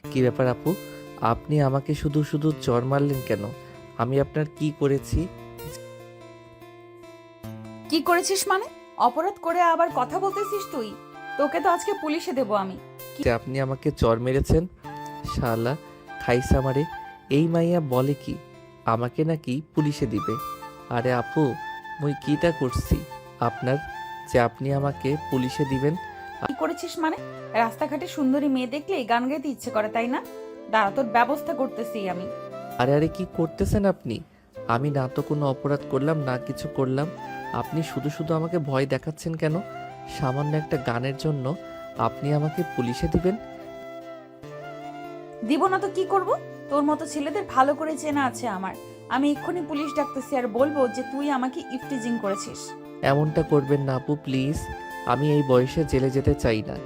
কি ব্যাপার আপু, আপনি আমাকে শুধু শুধু চড় মারলেন কেন? আমি আপনার কি করেছি? কি করেছিস মানে? অপরাধ করে আবার কথা বলতেছিস তুই? তোকে তো আজকে পুলিশে দেবো আমি। যে আপনি আমাকে চড় মেরেছেন? শালা খাইসা মারে। এই মাইয়া বলে কি আমাকে নাকি পুলিশে দিবে? আরে আপু, মুই কিটা করছি আপনার যে আপনি আমাকে পুলিশে দিবেন? কি করেছিস মানে? রাস্তাঘাটে সুন্দরী মেয়ে দেখলেই গান গাইতে ইচ্ছে করে, তাই না? দাঁড়া, তোর ব্যবস্থা করতেছি আমি। আরে আরে, কি করতেছেন আপনি? আমি না তো কোনো অপরাধ করলাম, না কিছু করলাম। আপনি শুধু শুধু আমাকে ভয় দেখাচ্ছেন কেন? সামান্য একটা গানের জন্য আপনি আমাকে পুলিশে দিবেন? দিব না তো কি করব? তোর মতো ছেলেদের ভালো করে চেনা আছে আমার। আমি এক্ষুনি পুলিশ ডাকতেছি আর বলবো যে তুই আমাকে ইফটিজিং করেছিস। এমনটা করবেন না আপু, প্লিজ। আমি এই বয়সে জেলে যেতে চাই না।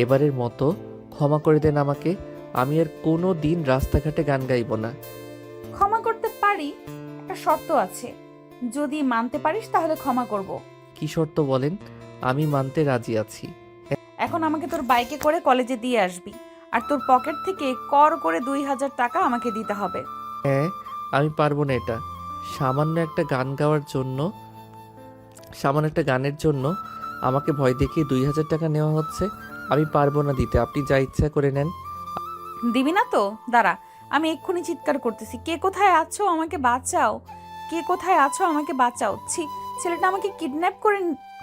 এবারের মতো ক্ষমা করে দেন আমাকে। আমি আর কোনো দিন রাস্তাঘাটে গান গাইব না। ক্ষমা করতে পারি, একটা শর্ত আছে। যদি মানতে পারিস তাহলে ক্ষমা করব। কি শর্ত বলেন? আমি মানতে রাজি আছি। এখন আমাকে তোর বাইকে করে কলেজে দিয়ে আসবি, আর তোর পকেট থেকে কর করে 2,000 টাকা আমাকে দিতে হবে। হ্যাঁ, আমি পারবো না এটা। সামান্য একটা গান গাওয়ার জন্য, সামান্য একটা গানের জন্য আমাকে ভয় দেখিয়ে 2,000 টাকা নেওয়া হচ্ছে। আমি পারবো না দিতে, আপনি যা ইচ্ছা করে নেন। দিবি না তো? দাঁড়া, আমি এক্ষুনি চিৎকার করতেছি, কে কোথায় আছো আমাকে বাঁচাও, কে কোথায় আছো আমাকে বাঁচাও। ছি, ছেলেটা আমাকে কিডন্যাপ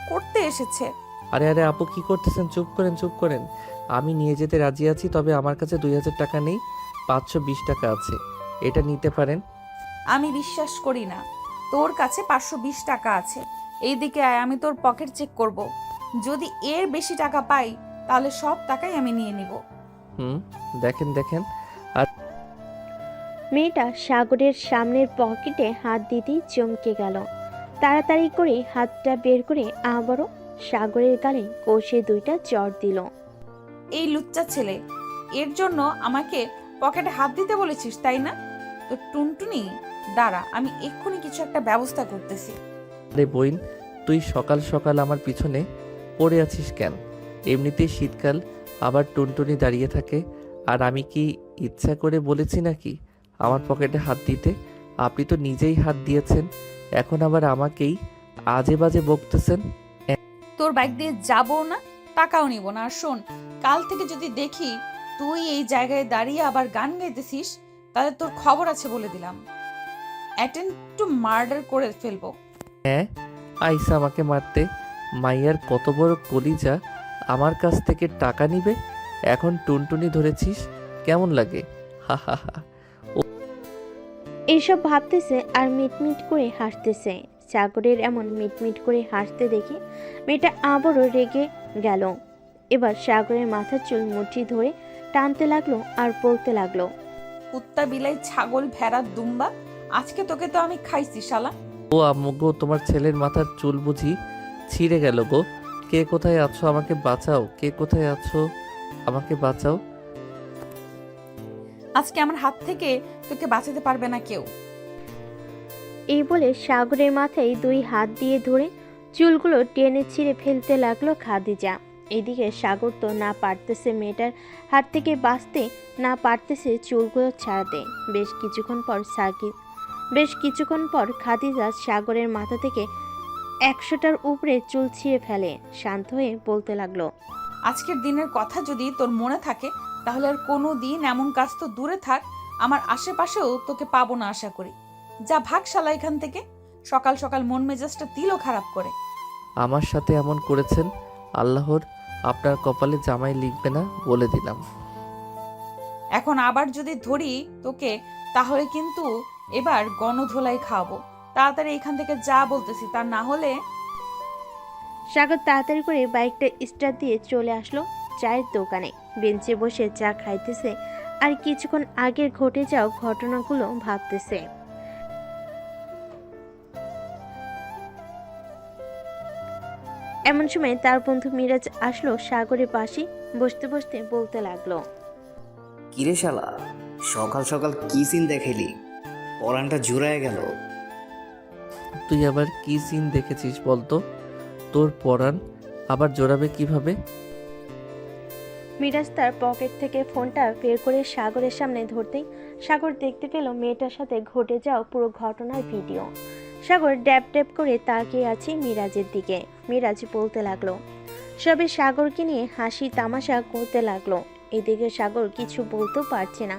করতে এসেছে। আরে আরে আপু, কি করতেছেন? চুপ করেন, চুপ করেন। আমি নিয়ে যেতে রাজি আছি, তবে আমার কাছে 2,000 টাকা নেই, 520 টাকা আছে। এটা নিতে পারেন। আমি বিশ্বাস করি না। তোর কাছে 520 টাকা আছে, এইদিকে আয়, আমি তোর পকেট চেক করব। যদি এর বেশি টাকা পাই তাহলে সব টাকাই আমি নিয়ে নিব। হুম, দেখেন দেখেন। মেয়েটা সাগরের সামনের পকেটে হাত দিতেই চমকে গেল। তাড়াতাড়ি করে হাতটা বের করে আবারও সাগরের গালে কষে 2টা চড় দিল। এই লুচ্চা ছেলে, এর জন্য আমাকে পকেটে হাত দিতে বলেছিস তাই না? তো টুনটুনি, দাঁড়া, আমি এক্ষুনি কিছু একটা ব্যবস্থা করতেছি। আরে বইন, তুই সকাল সকাল আমার পিছনে পড়ে আছিস কেন? এমনিতেই শীতকাল, আবার টুনটুনি দাঁড়িয়ে থাকে। আর আমি কি ইচ্ছা করে বলেছি নাকি আমার পকেটে হাত দিতে? আপনি তো নিজেই হাত দিয়েছেন, এখন আবার আমাকেই আজে বাজে বকতেছেন। তোর বাইক দিয়ে যাবো না, টাকাও নিব না। আর শোন, কাল থেকে যদি দেখি তুই এই জায়গায় দাঁড়িয়ে আবার গান গাইতেছিস, তাহলে তোর খবর আছে বলে দিলাম। অ্যাটেম্প টু মার্ডার করে ফেলবো। হ্যাঁ, আইসা আমাকে মারতে। মাইয়ার কত বড় কলিজা, আমার কাছ থেকে টাকা নিবে? এখন টুনটুনি ধরেছিস, কেমন লাগে? হা হা হা। এইসব ভাবতেছে আর মিটমিট করে হাসতেছে। সাগরের এমন মিটমিট করে হাসতে দেখে মেয়েটা আবারও রেগে গেল। এবার সাগরের মাথার চুল মুঠি ধরে টানতে লাগলো আর বলতে লাগলো, কুত্তা, বিলাই, ছাগল, ভেড়া, দুম্বা, আজকে তোকে তো আমি খাইছি শালা। ও আম্মু গো, তোমার ছেলের মাথার চুল বুঝি ছিঁড়ে গেল গো? কে কোথায় আছো, আমাকে বাঁচাও। কে কোথায় আছো, আমাকে বাঁচাও। আজকে আমার হাত থেকে তোকে বাঁচাতে পারবে না কেউ। এই বলে সাগরের মাথায় 2 হাত দিয়ে ধরে চুলগুলো টেনে ছিঁড়ে ফেলতে লাগলো খাদিজা। এদিকে সাগর তো না পারতেছে মেয়েটার হাত থেকে বাঁচতে, না পারতেছে চুলগুলো ছাড়াতে। বেশ কিছুক্ষণ পর খাদিজা সাগরের মাথা থেকে 100টার উপরে চুল ছিঁড়ে ফেলে শান্ত হয়ে বলতে লাগলো, আজকের দিনের কথা যদি তোর মনে থাকে তাহলে আর কোনো দিন এমন কাজ তো দূরে থাক, আমার আশেপাশেও তোকে পাবো না আশা করি। যা ভাগ শালা এখান থেকে, সকাল সকাল মন মেজাজটা দিলও খারাপ করে। আমার সাথে এমন করেছেন, আল্লাহর আপনার কপালে জামাই লিখবে না, বলে দিলাম। এখন আবার যদি ধরি তোকে তাহলে কিন্তু এবার গণধোলাই খাওয়াবো। তাড়াতাড়ি এখান থেকে যা বলতেছি, তা না হলে। সাগর তাড়াতাড়ি করে বাইকটা স্টার্ট দিয়ে চলে আসলো চায়ের দোকানে। বেঞ্চে বসে চা খাইতেছে আর কিছুক্ষণ আগের ঘটে যাওয়া ঘটনাগুলো ভাবতেছে। এমন সময় তার বন্ধু মিরাজ আসলো সাগরের পাশে। বসতে বসতে বলতে লাগলো, কিরে শালা, সকাল সকাল কি সিন দেখাইলি? পরানটা জুড়ায় গেল। তুই আবার কি সিন দেখেছিস বলতো? তোর পরাণ আবার জোড়াবে কিভাবে? মিরাজ তার পকেট থেকে ফোনটা বের করে সাগরের সামনে ধরতেই সাগর দেখতে পেল মেয়েটার সাথে ঘটে যাওয়া পুরো ঘটনার ভিডিও। সাগর ড্যাব ড্যাব করে তাকিয়ে আছে মিরাজের দিকে। মিরাজ বলতে লাগলো, সবে সাগরকে নিয়ে হাসি তামাশা করতে লাগলো। এদিকে সাগর কিছু বলতেও পারছে না,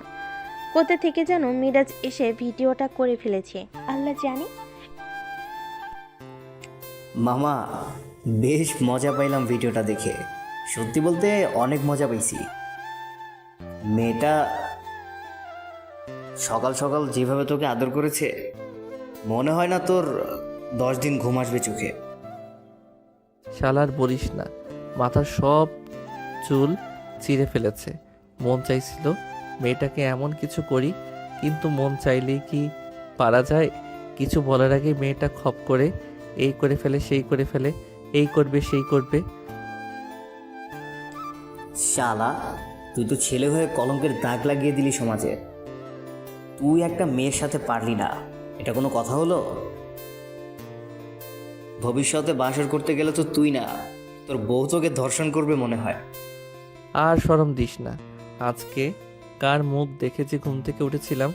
কোথা থেকে যেন মিরাজ এসে ভিডিওটা করে ফেলেছে আল্লাহ জানে। মামা, বেশ মজা পাইলাম ভিডিওটা দেখে। সত্যি বলতে অনেক মজা পাইছি। মেয়েটা সকাল সকাল যেভাবে তোকে আদর করেছে, মনে হয় না তোর 10 দিন ঘুম আসবে চোখে। শালার বলিস না, মাথার সব চুল চিরে ফেলেছে। মন চাইছিল মেয়েটাকে এমন কিছু করি, কিন্তু মন চাইলেই কি পারা যায়? কিছু বলার আগে মেয়েটা খপ করে এই করে ফেলে, সেই করে ফেলে, এই করবে সেই করবে। শালা, তুই তো ছেলে হয়ে কলঙ্কের দাগ লাগিয়ে দিলি সমাজে। তুই একটা মেয়ের সাথে পারলি না, এটা কোনো কথা হলো? ভবিষ্যতে বাসর করতে গেলে তো তুই না, তোর বউ তোকে ধর্ষণ করবে মনে হয়। আর শরম দিস না। আজকে কার মুখ দেখে যে ঘুম থেকে উঠেছিলাম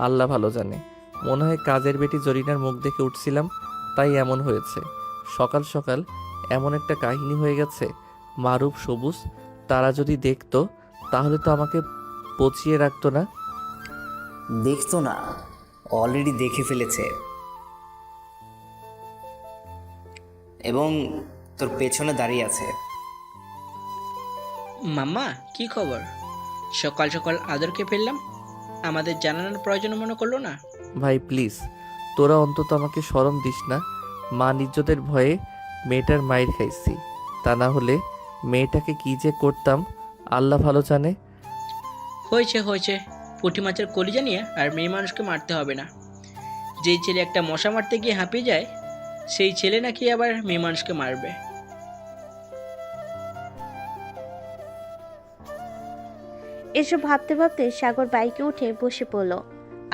আল্লাহ ভালো জানে। মনে হয় কাজের বেটি জরিনার মুখ দেখে উঠছিলাম, তাই এমন হয়েছে। সকাল সকাল এমন একটা কাহিনী হয়ে গেছে। মারুফ সবুজ তারা যদি দেখতো তাহলে তো আমাকে পচিয়ে রাখতো না। দেখতো না, অলরেডি দেখে ফেলেছে, এবং তোর পেছনে দাঁড়িয়ে আছে। মাম্মা, কি খবর? সকাল সকাল আদরকে ফেললাম, আমাদের জানানোর প্রয়োজন মনে করলো না? ভাই প্লিজ, তোরা অন্তত আমাকে শরম দিস না। মান ইজ্জতের ভয়ে মেয়েটার মায়ের খাইছি, তা না হলে মেয়েটাকে কি যে করতাম আল্লাহ ভালো জানে। হয়েছে হয়েছে, পুঁটি মাছের কলিজা নিয়ে আর মেয়ে মানুষকে মারতে হবে না। যেই ছেলে একটা মশা মারতে গিয়ে হাঁপিয়ে যায়, সেই ছেলে নাকি আবার মেয়ে মানুষকে মারবে। এসব ভাবতে ভাবতে সাগর বাইকে উঠে বসে পড়ল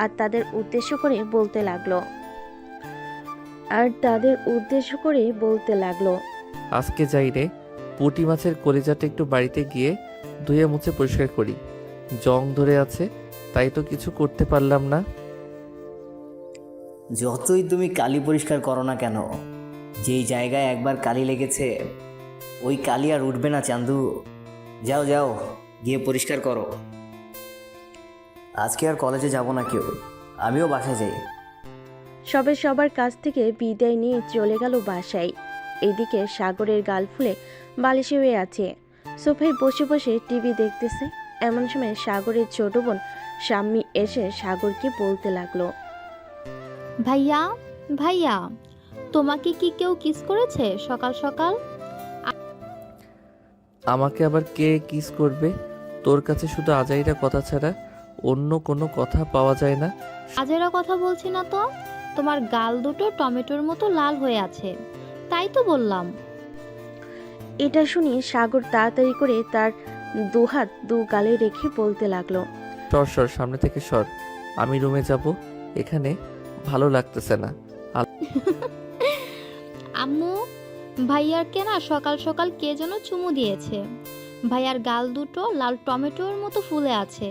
আর তাদের উদ্দেশ্য করে বলতে লাগলো, আজকে যাই রে, পুঁটি মাছের কলিজাটা একটু বাড়িতে গিয়ে ধুয়ে মুছে পরিষ্কার করি। জং ধরে আছে, তাই তো কিছু করতে পারলাম না। যতই তুমি কালি পরিষ্কার করো না কেন, যেই জায়গায় একবার কালি লেগেছে ওই কালি আর উঠবে না চান্দু। যাও যাও, গিয়ে পরিষ্কার করো। আজকে আর কলেজে যাব না কেউ, আমিও বাসায় যাই। সবে সবার কাছ থেকে বিদায় নিয়ে চলে গেল বাসায়। এদিকে সাগরের গাল ফুলে বালিশে হয়ে আছে, সোফায় বসে বসে টিভি দেখতেছে। এমন সময় সাগরের ছোট বোন শাম্মী এসে সাগরকে বলতে লাগলো, ভাইয়া ভাইয়া, তোমাকে কি কেউ কিস করেছে সকাল সকাল? আমাকে আবার কে কিস করবে? তোর কাছে শুধু আজাইরা কথা ছাড়া অন্য কোনো কথা পাওয়া যায় না। আজেরা কথা বলছি না তো, তোমার গাল দুটো টমেটোর মতো লাল হয়ে আছে, তাই তো বললাম। এটা শুনে সাগর তাড়াতাড়ি করে তার দুহাত দু গালে রেখে বলতে লাগলো, সর সর, সামনে থেকে সর, আমি রুমে যাব, এখানে ভালো লাগতেছে না। আম্মু, ভাইয়ারকে না সকাল সকাল কে যেন চুমু দিয়েছে। ভাইয়ার গাল দুটো লাল টমেটোর মতো ফুলে আছে,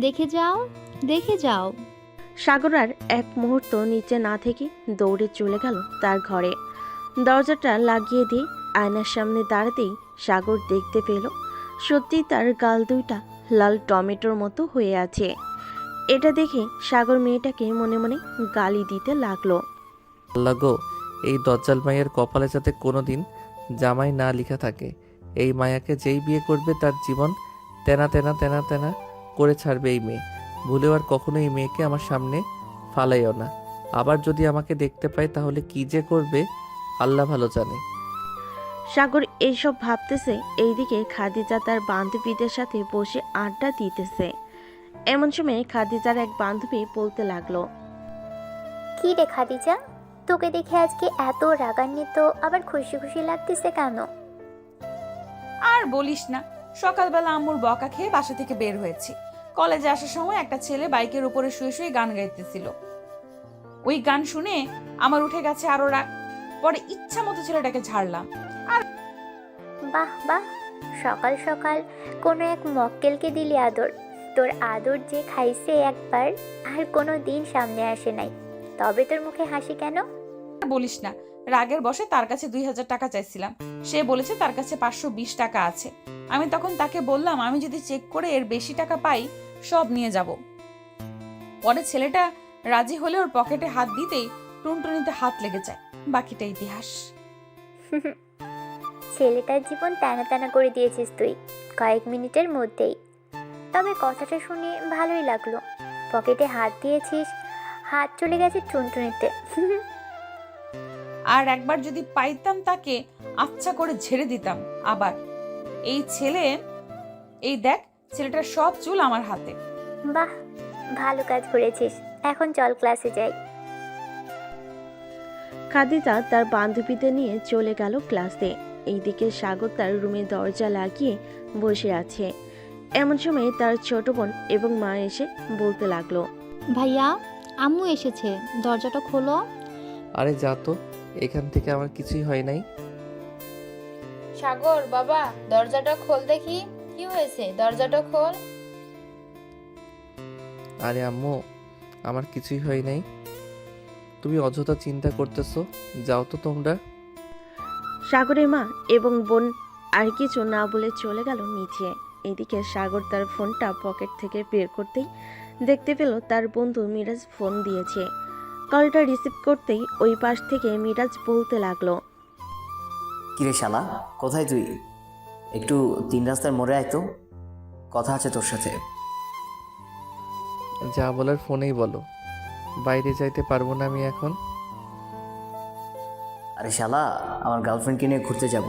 দেখে যাও দেখে যাও। সাগর আর এক মুহূর্ত নিচে না থেকে দৌড়ে চলে গেল তার ঘরে। দরজাটা লাগিয়ে দিয়ে আয়নার সামনে দাঁড়াতেই সাগর দেখতে পেল সত্যি তার গাল দুইটা লাল টমেটোর মতো হয়ে আছে। এটা দেখে সাগর মেয়েটাকে মনে মনে গালি দিতে লাগলো। আল্লাহ গো, এই দজ্জাল মায়ের কপালে যাতে কোনোদিন জামাই না লেখা থাকে। এই মায়াকে যেই বিয়ে করবে তার জীবন তেনা তেনা তেনা তেনা করে ছাড়বে এই মেয়ে। ভুলেও আর কখনো এই মেয়েকে আমার সামনে ফালাইও না। আবার যদি আমাকে দেখতে পায় তাহলে কি যে করবে আল্লাহ ভালো জানে। সাগর এইসব ভাবতেছে, এইদিকে খাদিজা তার বান্ধবীদের সাথে বসে আড্ডা দিতেছে। এমন সময় খাদিজার এক বান্ধবী বলতে লাগলো, কি রে খাদিজা, তোকে দেখে আজকে এত রাগান্বিত আবার খুশি খুশি লাগতেছে কেন? আর বলিস না, সকালবেলা আম্মুর বকা খেয়ে বাসা থেকে বের হয়েছি। কলেজে আসার সময় একটা ছেলে বাইকের উপরে শুয়ে শুয়ে গান গাইতেছিল। ওই গান শুনে আমার উঠে গেছে আরো রাগ। পরে ইচ্ছা মতো ছেলেটাকে ঝাড়লাম। বাহ বাহ, সকাল সকাল কোনো এক মক্কেলকে দিলি আদর। তোর আদর যে খাইছে একবার আর কোনো দিন সামনে আসে নাই, তবে তোর মুখে হাসি কেন? বলিস না, রাগের বশে তার কাছে 2000 টাকা চাইছিলাম। সে বলেছে তার কাছে 520 টাকা আছে। আমি তখন তাকে বললাম আমি যদি চেক করে এর বেশি টাকা পাই সব নিয়ে যাব। পরে ছেলেটা রাজি হলে ওর পকেটে হাত দিতেই টুনটুনিতে হাত লেগে যায়। বাকিটা ইতিহাস। ছেলেটার জীবন টানা টানা করে দিয়েছিস তুই কয়েক মিনিটের মধ্যেই। তবে কথাটা শুনে ভালোই লাগলো। পকেটে হাত দিয়েছিস, হাত চলে গেছে টুনটুনিতে। আর একবার যদি পাইতাম তাকে আচ্ছা করে ঝেড়ে দিতাম। আবার এই দেখ ছেলেটার সব চুল আমার হাতে। বাহ, ভালো কাজ করেছিস। এখন চল ক্লাসে যাই। খাদিজা তার বান্ধবীদের নিয়ে চলে গেল ক্লাসে। এইদিকে সাগর তার রুমের দরজা লাগিয়ে বসে আছে। এমন সময় তার ছোট বোন এবং মা এসে বলতে লাগলো, ভাইয়া, আম্মু এসেছে, দরজাটা খোলো। আরে যা তো, এখান থেকে আমার কিছুই হয় নাই। সাগর বাবা, দরজাটা খোল দেখি, কি হয়েছে? দরজাটা খোল। আরে আম্মু, আমার কিছুই হয় নাই। তুমি অযথা চিন্তা করতেছো, যাও তো তোমরা। সাগরের মা এবং বোন আর কিছু না বলে চলে গেল নিচে। এদিকে সাগর তার ফোনটা পকেট থেকে বের করতেই দেখতে পেল তার বন্ধু মিরাজ ফোন দিয়েছে। কলটা রিসিভ করতেই ওই পাশ থেকে মিরাজ বলতে লাগলো, কিরে শালা, কোথায় তুই? একটু 3 রাস্তার মোড়ে আয় তো, কথা আছে তোর সাথে। যা বলার ফোনেই বলো, বাইরে যাইতে পারবো না আমি এখন। আরে শালা, আমার গার্লফ্রেন্ডকে নিয়ে ঘুরতে যাব।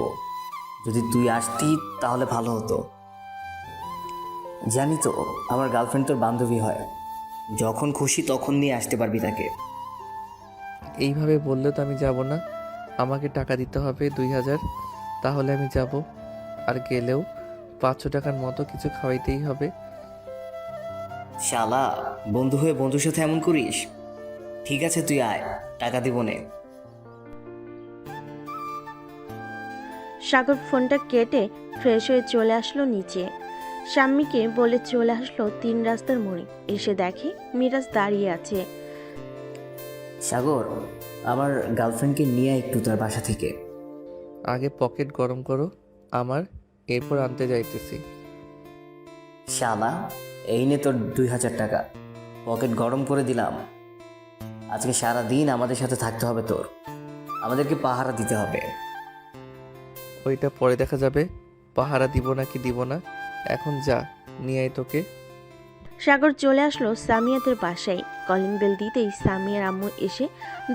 যদি তুই আসতি তাহলে ভালো হতো। জানি তো আমার গার্লফ্রেন্ড তোর বান্ধবী হয়, যখন খুশি তখন নিয়ে আসতে পারবি তাকে। এইভাবে বললে তো আমি যাব না। আমাকে টাকা দিতে হবে 2000, তাহলে আমি যাব। আর গেলেও 500 টাকার মতো কিছু খাওয়াইতেই হবে। শালা, বন্ধু হয়ে বন্ধুর সাথে এমন করিস? ঠিক আছে তুই আয়, টাকা দিব নে। সাগর ফোনটা কেটে ফ্রেশ হয়ে চলে আসলো নিচে। শাম্মীকে বলে চলে আসলো 3 রাস্তার মোড়ে। এসে দেখে মিরাজ দাঁড়িয়ে আছে। সাগর, আমার গার্লফ্রেন্ডকে নিয়ে আয় একটু তার বাসা থেকে। আগে পকেট গরম করো আমার, এরপর আনতে যাইতেছি। শালা, এই নে তোর 2000 টাকা, পকেট গরম করে দিলাম। আজকে সারা দিন আমাদের সাথে থাকতে হবে তোর, আমাদেরকে পাহারা দিতে হবে। ওইটা পরে দেখা যাবে, পাহারা দিব নাকি দিব না। এখন যা, নিয়ে আয় তোকে। সাগর চলে আসলো সামিয়াদের বাসায়। কলিং বেল দিতেই সামিয়ার আম্মু এসে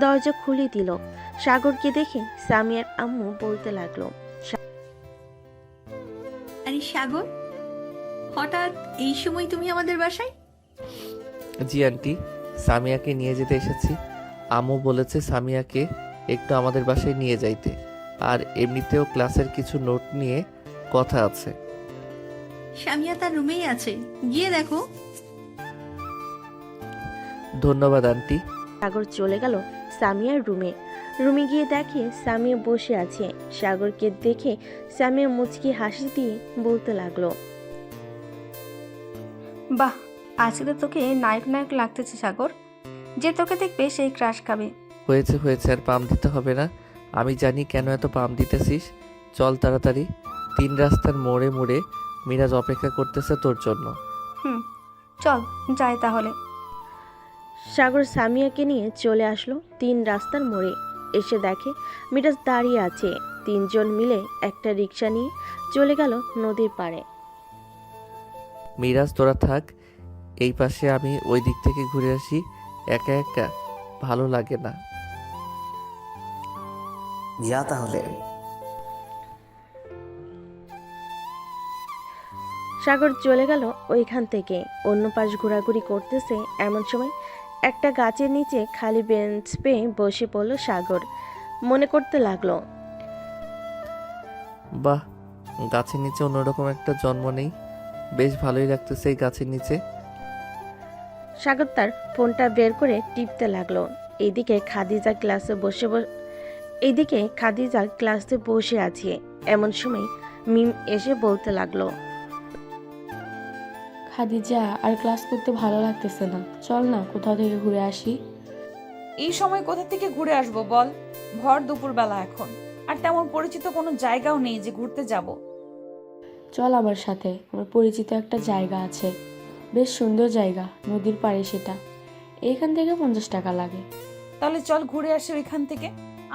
দরজা খুলে দিল। সাগরকে দেখে সামিয়ার আম্মু বলতে লাগলো, আরে সাগর, হঠাৎ এই সময় তুমি আমাদের বাসায়? জি আন্টি, সামিয়াকে নিয়ে যেতে এসেছি। আম্মু বলেছে সামিয়াকে একটু আমাদের বাসায় নিয়ে যাইতে, আর এমনিতেও ক্লাসের কিছু নোট নিয়ে কথা আছে। সামিয়া তার রুমেই আছে, গিয়ে দেখো। ধন্যবাদ আন্টি। সাগর চলে গেল সামিয়ার রুমে গিয়ে দেখে সামিয়া বসে আছে। সাগরকে দেখে সামিয়া মুচকি হাসি দিয়ে বলতে লাগলো, বাহ, আজকে তো তোকে নায়ক নায়ক লাগতেছে সাগর। যে তোকে দেখবে সেই ক্রাশ খাবে। হয়েছে হয়েছে, আর পাম দিতে হবে না। আমি জানি কেন এত পাম দিতেছিস। চল তাড়াতাড়ি, 3 রাস্তার মোড়ে মোড়ে মিরাজ অপেক্ষা করতেছে তোর জন্য। চল যাই তাহলে। সাগর সামিয়াকে নিয়ে চলে আসলো 3 রাস্তার মোড়ে। এসে দেখে মিরাজ দাঁড়িয়ে আছে। 3 জন মিলে একটা রিক্সা নিয়ে চলে গেল নদীর পাড়ে। মিরাজ তোরা থাক এই পাশে, আমি ওই দিক থেকে ঘুরে আসি। একা একা ভালো লাগে না। যা তাহলে। সাগর চলে গেল ওইখান থেকে। অন্য পাশ ঘোরাঘুরি করতেছে এমন সময় একটা গাছের নিচে খালি বেঞ্চ পেয়ে বসে পড়ল সাগর। মনে করতে লাগলো, বাহ, গাছের নিচে অন্যরকম একটা জন্ম নেই। বেশ ভালোই লাগতেছে এই গাছের নিচে। সাগর তার ফোনটা বের করে টিপতে লাগলো। এইদিকে খাদিজা ক্লাসে বসে আছে। এমন সময় মিম এসে বলতে লাগলো, খাদিজা আর ক্লাস করতে ভালো লাগতেছে না, চল না কোথাও থেকে ঘুরে আসি। এই সময় কোথা থেকে ঘুরে আসবো বল? ভর দুপুরবেলা এখন, আর তেমন পরিচিত কোনো জায়গাও নেই যে ঘুরতে যাব। চল আমার সাথে, আমার পরিচিত একটা জায়গা আছে, বেশ সুন্দর জায়গা, নদীর পাড়ে সেটা। এইখান থেকে 50 টাকা লাগে। তাহলে চল ঘুরে আসি ওইখান থেকে,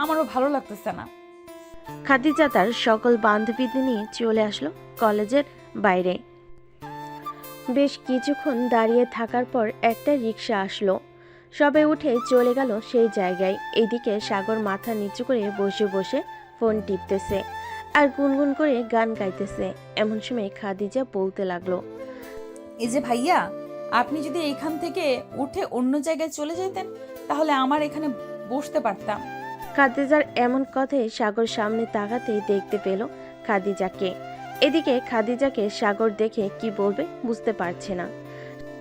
আমারও ভালো লাগতেছে না। খাদিজা তার সকল বান্ধবীদের নিয়ে চলে আসলো কলেজের বাইরে। বেশ কিছুক্ষণ দাঁড়িয়ে থাকার পর একটা রিক্সা আসলো। সবাই উঠে চলে গেল সেই জায়গায়। এদিকে সাগর মাথা নিচু করে বসে বসে ফোন টিপতেছে আর গুনগুন করে গান গাইতেছে। এমন সময় খাদিজা বলতে লাগলো, এই যে ভাইয়া, আপনি যদি এখান থেকে উঠে অন্য জায়গায় চলে যেতেন তাহলে আমার এখানে বসতে পারতাম। খাদিজার এমন কথায় সাগর সামনে তাকাতেই দেখতে পেল খাদিজাকে। এদিকে খাদিজাকে সাগর দেখে কি বলবে বুঝতে পারছে না।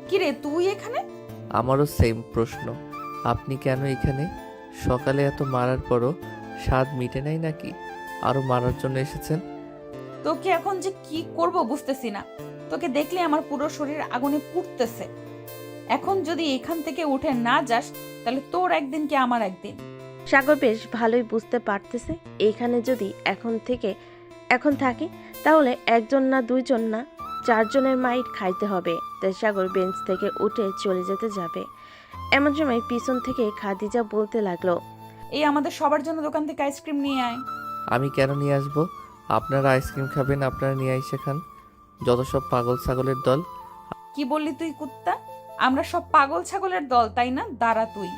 কিরে তুই এখানে? আমারও সেম প্রশ্ন, আপনি কেন এখানে? সকালে এত মারার পরও স্বাদ মিটে নাই নাকি? আরো মারার জন্য এসেছেন? তোকে এখন যে কি করব বুঝতেছি না। তোকে দেখলে আমার পুরো শরীর আগুনে পুড়তেছে। এখন যদি এখান থেকে উঠে না যাস তাহলে তোর একদিন কি আমার একদিন। সাগর বেশ ভালোই বুঝতে পারতেছে এইখানে যদি এখন থাকে তাহলে একজন না দুইজন না 4 জনের মাইট খাইতে হবে। তাই সাগর বেঞ্চ থেকে উঠে চলে যেতে যাবে। এমন সময় পিছন থেকে খাদিজা বলতে লাগলো, এই আমাদের সবার জন্য দোকান থেকে আইসক্রিম নিয়ে আয়। আমি কেন নিয়ে আসবো? আপনারা আইসক্রিম খাবেন, আপনারা নিয়ে আইসে খান। যত সব পাগল ছাগলের দল। কি বললি তুই কুত্তা? আমরা সব পাগল ছাগলের দল তাই না? দাঁড়া তুই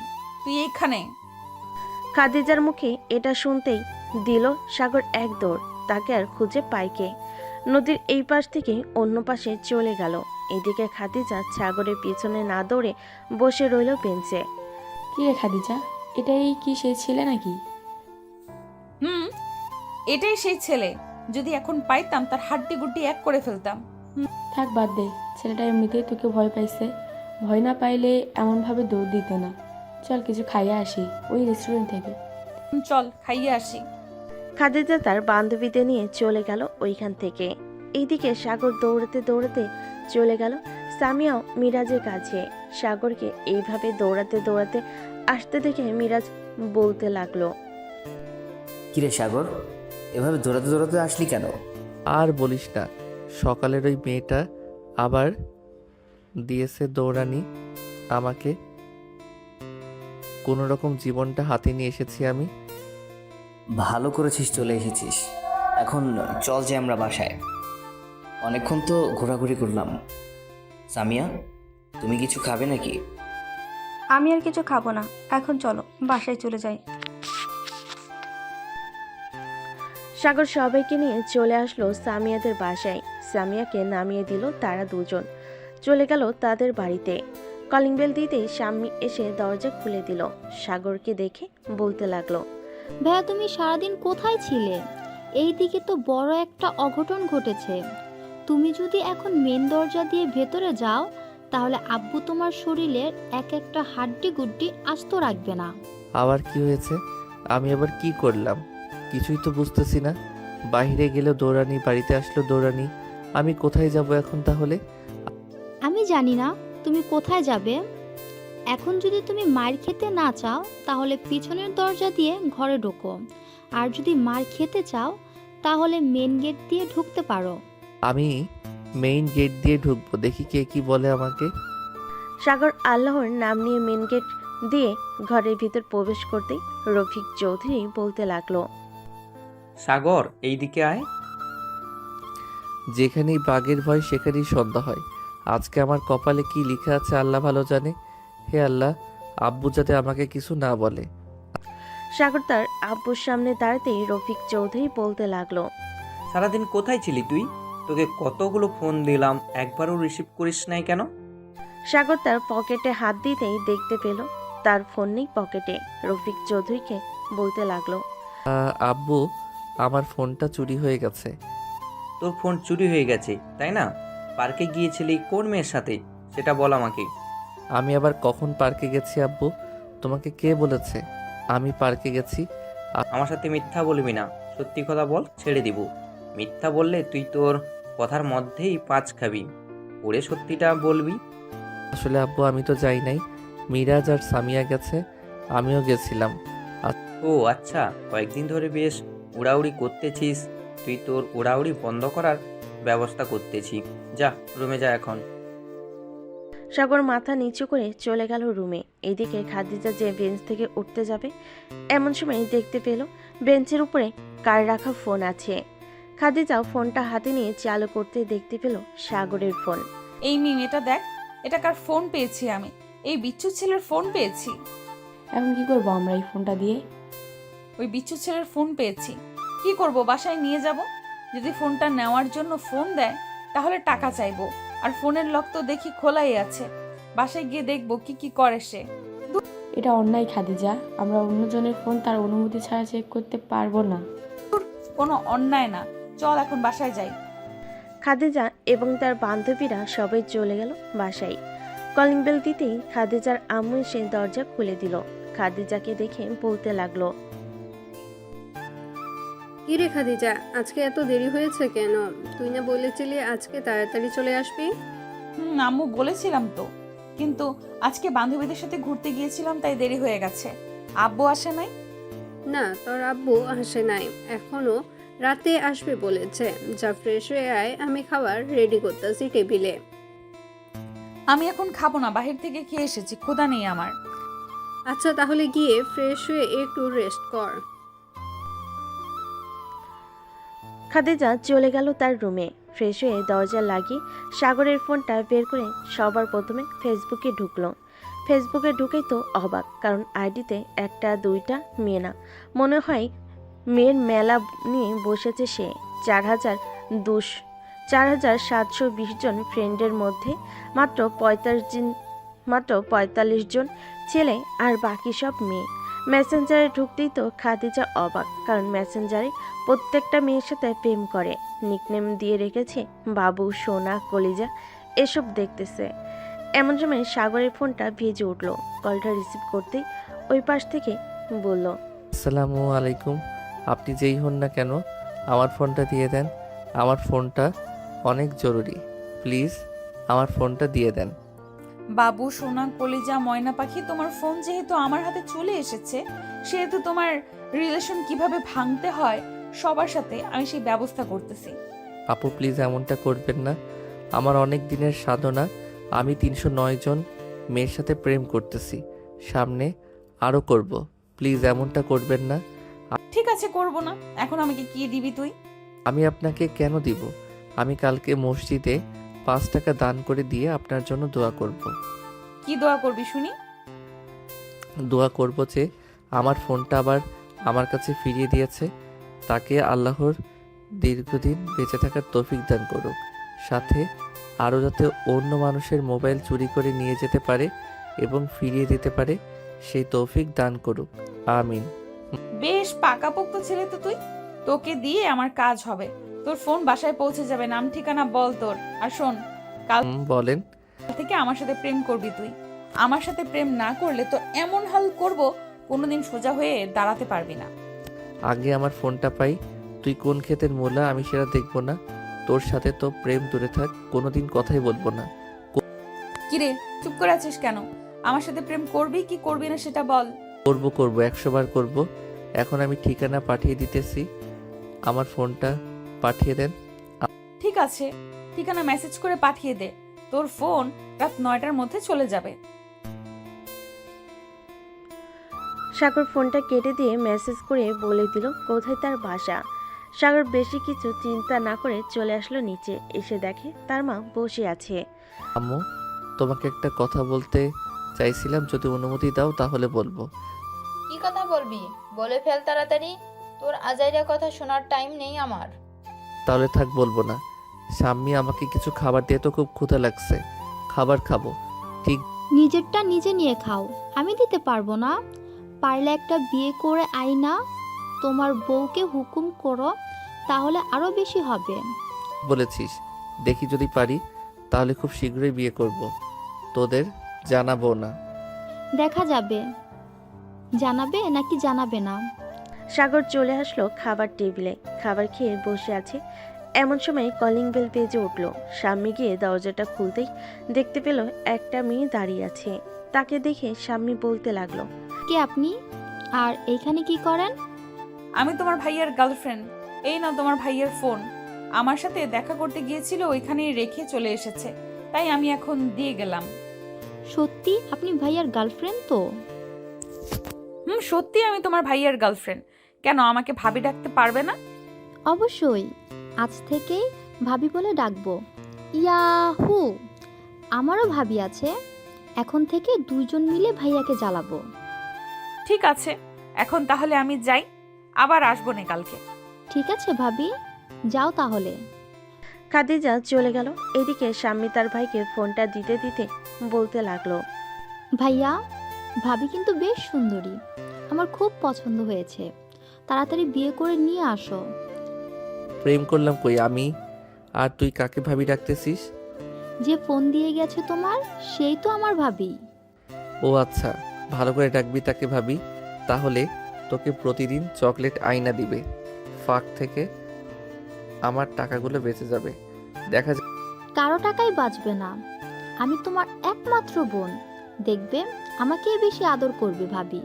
এইখানে। খাদিজার মুখে এটা শুনতেই দিল সাগর এক দৌড়। তাকে আর খুঁজে পাইকে নদীর এই পাশ থেকে অন্য পাশে চলে গেল। এদিকে খাদিজা সাগরের পিছনে না দৌড়ে বসে রইল বেঞ্চে। কি রে খাদিজা, এটাই কি সেই ছেলে নাকি? এটাই সেই ছেলে। যদি এখন পাইতাম তার হাড্ডি গুড্ডি এক করে ফেলতাম। থাক বাদ দে, ছেলেটা এমনিতেই তোকে ভয় পাইছে। ভয় না পাইলে এমনভাবে দৌড় দিত না। চল কিছু খাইয়ে আসি ওই রেস্টুরেন্ট থেকে। চল খাইয়ে আসি। খাদিজা তার বান্ধবীদের নিয়ে চলে গেল ওইখান থেকে। এইদিকে সাগর দৌড়াতে দৌড়াতে চলে গেল সামিয়াও মিরাজের কাছে। সাগরকে এইভাবে দৌড়াতে দৌড়াতে আসতে দেখে মিরাজ বলতে লাগলো, কিরে সাগর, এভাবে দৌড়াতে দৌড়াতে আসলি কেন? আর বলিস না, সকালের ওই মেয়েটা আবার দিয়েছে দৌড়ানি আমাকে। কোনো রকম জীবনটা হাতে নিয়ে এসেছি আমি। ভালো করেছিস চলে এসেছিস। এখন চল যে আমরা বাসায়। অনেকক্ষণ তো ঘোরাঘুরি করলাম। সামিয়া, তুমি কিছু খাবে নাকি? আমি আর কিছু খাবো না, এখন চলো বাসায় চলে যাই। সাগর সবাইকে নিয়ে চলে আসলো সামিয়াদের বাসায়। সামিয়াকে নামিয়ে দিল তারা দুজন। চলে গেল তাদের বাড়িতে। কলিং বেল দিতেই স্বামী এসে দরজা খুলে দিল। সাগরকে দেখে বলতে লাগলো, ভাইয়া তুমি সারাদিন কোথায় ছিলে? এই দিকে তো বড় একটা অঘটন ঘটেছে। তুমি যদি এখন মেন দরজা দিয়ে ভেতরে যাও তাহলে আব্বু তোমার শরীরের এক একটা হাড্ডি গুড্ডি আস্ত রাখবে না। আবার কি হয়েছে? আমি আবার কি করলাম? কিছুই তো বুঝতেছি না। বাইরে গেলেও দৌড়ানি, বাড়িতে আসলো দৌড়ানি। আমি কোথায় যাব এখন তাহলে? আমি জানি না তুমি কোথায় যাবে। এখন যদি তুমি মার খেতে না চাও তাহলে পিছনের দরজা দিয়ে ঘরে ঢোকো, আর যদি মার খেতে চাও তাহলে মেন গেট দিয়ে ঢুকতে পারো। আমি মেইন গেট দিয়ে ঢুকবো, দেখি কে কি বলে আমাকে। সাগর আল্লাহর নাম নিয়ে মেন গেট দিয়ে ঘরের ভিতর প্রবেশ করতেই রফিক চৌধুরী বলতে লাগলো, সাগর এইদিকে আয়। যেখানেই বাঘের ভয় সেখানেই সন্ধ্যা হয়। আজকে আমার কপালে কি লেখা আছে আল্লাহ ভালো জানে। হে আল্লাহ, আব্বু যাতে আমাকে কিছু না বলে। সাগর তার আব্বুর সামনে দাঁড়াতেই রফিক চৌধুরী বলতে লাগলো, সারাদিন কোথায় ছিলি তুই? তোকে কতগুলো ফোন দিলাম, একবারও রিসিভ করিস নাই কেন? সাগর তার পকেটে হাত দিতেই দেখতে পেল তার ফোন নেই পকেটে। রফিক চৌধুরীকে বলতে লাগলো, আব্বু, আমার ফোনটা চুরি হয়ে গেছে। তোর ফোন চুরি হয়ে গেছে তাই না? পার্কে গিয়েছিলি কোন মেয়ের সাথে সেটা বল আমাকে। আমি আবার কখন পার্কে গেছি আব্বু? তোমাকে কে বলেছে আমি পার্কে গেছি? আমার সাথে মিথ্যা বলবি না, সত্যি কথা বল, ছেড়ে দিব। মিথ্যা বললে তুই তোর কথার মধ্যেই পাঁচ খাবি। পড়ে সত্যিটা বলবি। আসলে আব্বু আমি তো যাই নাই, মিরাজ আর সামিয়া গেছে, আমিও গেছিলাম। ও আচ্ছা, কয়েকদিন ধরে বেশ উড়াউড়ি করতেছিস। তুই তোর উড়াউড়ি বন্ধ করার ব্যবস্থা করতেছি। যা রুমে যা এখন। সাগর মাথা নিচু করে চলে গেল রুমে। এদিকে খাদিজা যে বেঞ্চ থেকে উঠতে যাবে এমন সময় দেখতে পেল বেঞ্চের উপরে কার রাখা ফোন আছে। খাদিজা ফোনটা হাতে নিয়ে চালু করতে দেখতে পেল সাগরের ফোন। এই মেয়েটা দেখ, এটা কার ফোন পেয়েছি আমি? এই বিচ্ছু ছেলের ফোন পেয়েছি। এখন কি করবো আমরা এই ফোনটা দিয়ে? ওই বিচ্ছু ছেলের ফোন পেয়েছি, কি করব? বাসায় নিয়ে যাব। যদি ফোনটা নেওয়ার জন্য ফোন দেয় তাহলে টাকা চাইবো, আর ফোনের লক তো দেখি খোলাই আছে। বাসায় গিয়ে দেখবো কি কি করে সে। এটা অন্যায় খাদিজা, আমরা অন্যজনের ফোন তার অনুমতি ছাড়া চেক করতে পারবো না। কোনো অন্যায় না, চল এখন বাসায় যাই। খাদিজা এবং তার বান্ধবীরা সবাই চলে গেল বাসায়। কলিং বেল দিতেই খাদিজার আম্মু এসে দরজা খুলে দিল। খাদিজাকে দেখে বলতে লাগলো, কি রে খাদিজা, আজকে এত দেরি হয়েছে কেন? তুই না বলেছিলি আজকে তাড়াতাড়ি চলে আসবি? আম্মু বলেছিলাম তো, কিন্তু আজকে বান্ধবীদের সাথে ঘুরতে গিয়েছিলাম তাই দেরি হয়ে গেছে। আব্বু আসে নাই? না, তোর আব্বু আসে নাই এখনো, রাতে আসবে বলেছে। যা ফ্রেশ হয়ে আয়, আমি খাবার রেডি করতেছি টেবিলে। আমি এখন খাবো না, বাহির থেকে খেয়ে এসেছি, ক্ষুধা নেই আমার। আচ্ছা তাহলে গিয়ে ফ্রেশ হয়ে একটু রেস্ট কর। খাদিজা চলে গেল তার রুমে। ফ্রেশ হয়ে দরজা লাগিয়ে সাগরের ফোনটা বের করে সবার প্রথমে ফেসবুকে ঢুকলো। ফেসবুকে ঢুকেই তো অবাক, কারণ আইডিতে একটা দুইটা মেয়ে না, মনে হয় মেয়ের মেলা নিয়ে বসেছে সে। 4,720 জন ফ্রেন্ডের মধ্যে মাত্র 45 জন ছেলে আর বাকি সব মেয়ে। মেসেঞ্জারে ঢুকতেই তো খাদিজা অবাক, কারণ মেসেঞ্জারে প্রত্যেকটা মেয়ের সাথে প্রেম করে। নিকনেম দিয়ে রেখেছে বাবু, সোনা, কলিজা, এসব দেখতেছে। এমন সময় সাগরের ফোনটা ভেজে উঠলো। কলটা রিসিভ করতেই ওই পাশ থেকে বলল, আসসালামু আলাইকুম। আপনি যেই হন না কেন আমার ফোনটা দিয়ে দেন, আমার ফোনটা অনেক জরুরি, প্লিজ আমার ফোনটা দিয়ে দেন। বাবু, সোনা, কলিজা, ময়না পাখি, তোমার ফোন যেহেতু আমার হাতে চলে এসেছে, সেহেতু তোমার রিলেশন কিভাবে ভাঙতে হয় সবার সাথে আমি সেই ব্যবস্থা করতেছি। আপু প্লিজ এমনটা করবেন না, আমার অনেক দিনের সাধনা, আমি 309 জন মেয়ের সাথে প্রেম করতেছি, সামনে আরও করব, প্লিজ এমনটা করবেন না। ঠিক আছে, করব না। এখন আমাকে কি দিবি তুই? আমি আপনাকে কেন দিব? আমি কালকে মসজিদে 5 টাকা দান করে দিয়ে আপনার জন্য দোয়া করব। কি দোয়া করবি শুনি? দোয়া করব যে আমার ফোনটা আবার আমার কাছে ফিরিয়ে দিয়েছে, তাকে আল্লাহর দীর্ঘদিন বেঁচে থাকার তৌফিক দান করুক, সাথে আরও যাতে অন্য মানুষের মোবাইল চুরি করে নিয়ে যেতে পারে এবং ফিরিয়ে দিতে পারে সেই তৌফিক দান করুক, আমিন। বেশ পাকাপোক্ত ছেলে তো তুই, তোকে দিয়ে আমার কাজ হবে। তোর ফোন বাসায় পৌঁছে যাবে, নাম ঠিকানা বল তোর। আর শোন, কাল বলেন। থেকে আমার সাথে প্রেম করবি তুই। আমার সাথে প্রেম না করলে তো এমন হাল করব, কোনোদিন সোজা হয়ে দাঁড়াতে পারবি না। আগে আমার ফোনটা পাই, তুই কোন ক্ষেতের মূলা আমি সেটা দেখবো না, তোর সাথে তো প্রেম দূরে থাক, কোনোদিন কথাই বলবো না। কিরে, চুপ করে আছিস কেন? আমার সাথে প্রেম করবি কি করবি না সেটা বল। করব 100 বার করব। এখন আমি ঠিকানা পাঠিয়ে দিতেছি, আমার ফোনটা পাঠিয়ে দেন। ঠিক আছে, ঠিকানা মেসেজ করে পাঠিয়ে দে। তোর ফোন রাত 9টার মধ্যে চলে যাবে। সাগর ফোনটা কেটে দিয়ে মেসেজ করে বলে দিল কোথায় তার বাসা। সাগর বেশি কিছু চিন্তা না করে চলে আসলো নিচে। এসে দেখে তার মা বসে আছে। আম্মু, তোমাকে একটা কথা বলতে চাইছিলাম, যদি অনুমতি দাও তাহলে বলবো। কি কথা বলবি? বলে ফেল তাড়াতাড়ি, তোর আজাইরা কথা শোনার টাইম নেই আমার। তাহলে থাক, বলবো না। শাম্মী আমাকে কিছু খাবার দিয়ে তো খুব ক্ষুধা লাগছে, খাবার খাবো। ঠিক নিজেরটা নিজে নিয়ে খাও, আমি দিতে পারবো না। পারলে একটা বিয়ে করে আই না, তোমার বউকে হুকুম করো, তাহলে আরো বেশি হবে। বলেছিস, দেখি যদি পারি তাহলে খুব শীঘ্রই বিয়ে করব, তোদের জানাবো না। দেখা যাবে, জানাবে নাকি জানাবে না। সাগর চলে আসলো খাবার টেবিলে, খাবার খেয়ে বসে আছে। এমন সময় কলিং বেল বেজে উঠল। স্বামী গিয়ে দরজাটা খুলতেই দেখতে পেল একটা মেয়ে দাঁড়িয়ে আছে। তাকে দেখে স্বামী বলতে লাগলো, কে আপনি আর এইখানে কি করেন? আমি তোমার ভাইয়ার গার্লফ্রেন্ড। এই নাও তোমার ভাইয়ার ফোন। আমার সাথে দেখা করতে গিয়েছিল, ওইখানেই রেখে চলে এসেছে, তাই আমি এখন দিয়ে গেলাম। সত্যি আপনি ভাইয়ার গার্লফ্রেন্ড তো? সত্যি আমি তোমার ভাইয়ার গার্লফ্রেন্ড। কেন, আমাকে ভাবি ডাকতে পারবে না? অবশ্যই, আজ থেকেই ভাবি বলে ডাকবো। ইয়াহু, আমারও ভাবি আছে। এখন থেকে দুইজন মিলে ভাইয়াকে জ্বালাবো। ঠিক আছে, এখন তাহলে আমি যাই, আবার আসবো না কালকে। ঠিক আছে ভাবি, যাও তাহলে। খাদিজা চলে গেল। এদিকে স্বামী তার ভাইকে ফোনটা দিতে দিতে বলতে লাগলো, ভাইয়া, ভাবি কিন্তু বেশ সুন্দরী, আমার খুব পছন্দ হয়েছে। তাড়াতাড়ি বিয়ে করে নিয়ে আসো। প্রেম করলাম কই আমি? আর তুই কাকে ভাবি ডাকতেছিস? যে ফোন দিয়ে গেছে তোমার, সেই তো আমার ভাবি। ও আচ্ছা, ভালো করে ডাকবি তাকে ভাবি। তাহলে তোকে প্রতিদিন চকলেট আইনা দিবে। ফাঁক থেকে আমার টাকাগুলো বেঁচে যাবে। দেখা যায় কারো টাকাই বাঁচবে না। আমি তোমার একমাত্র বোন, দেখবে আমাকেই বেশি আদর করবে ভাবি।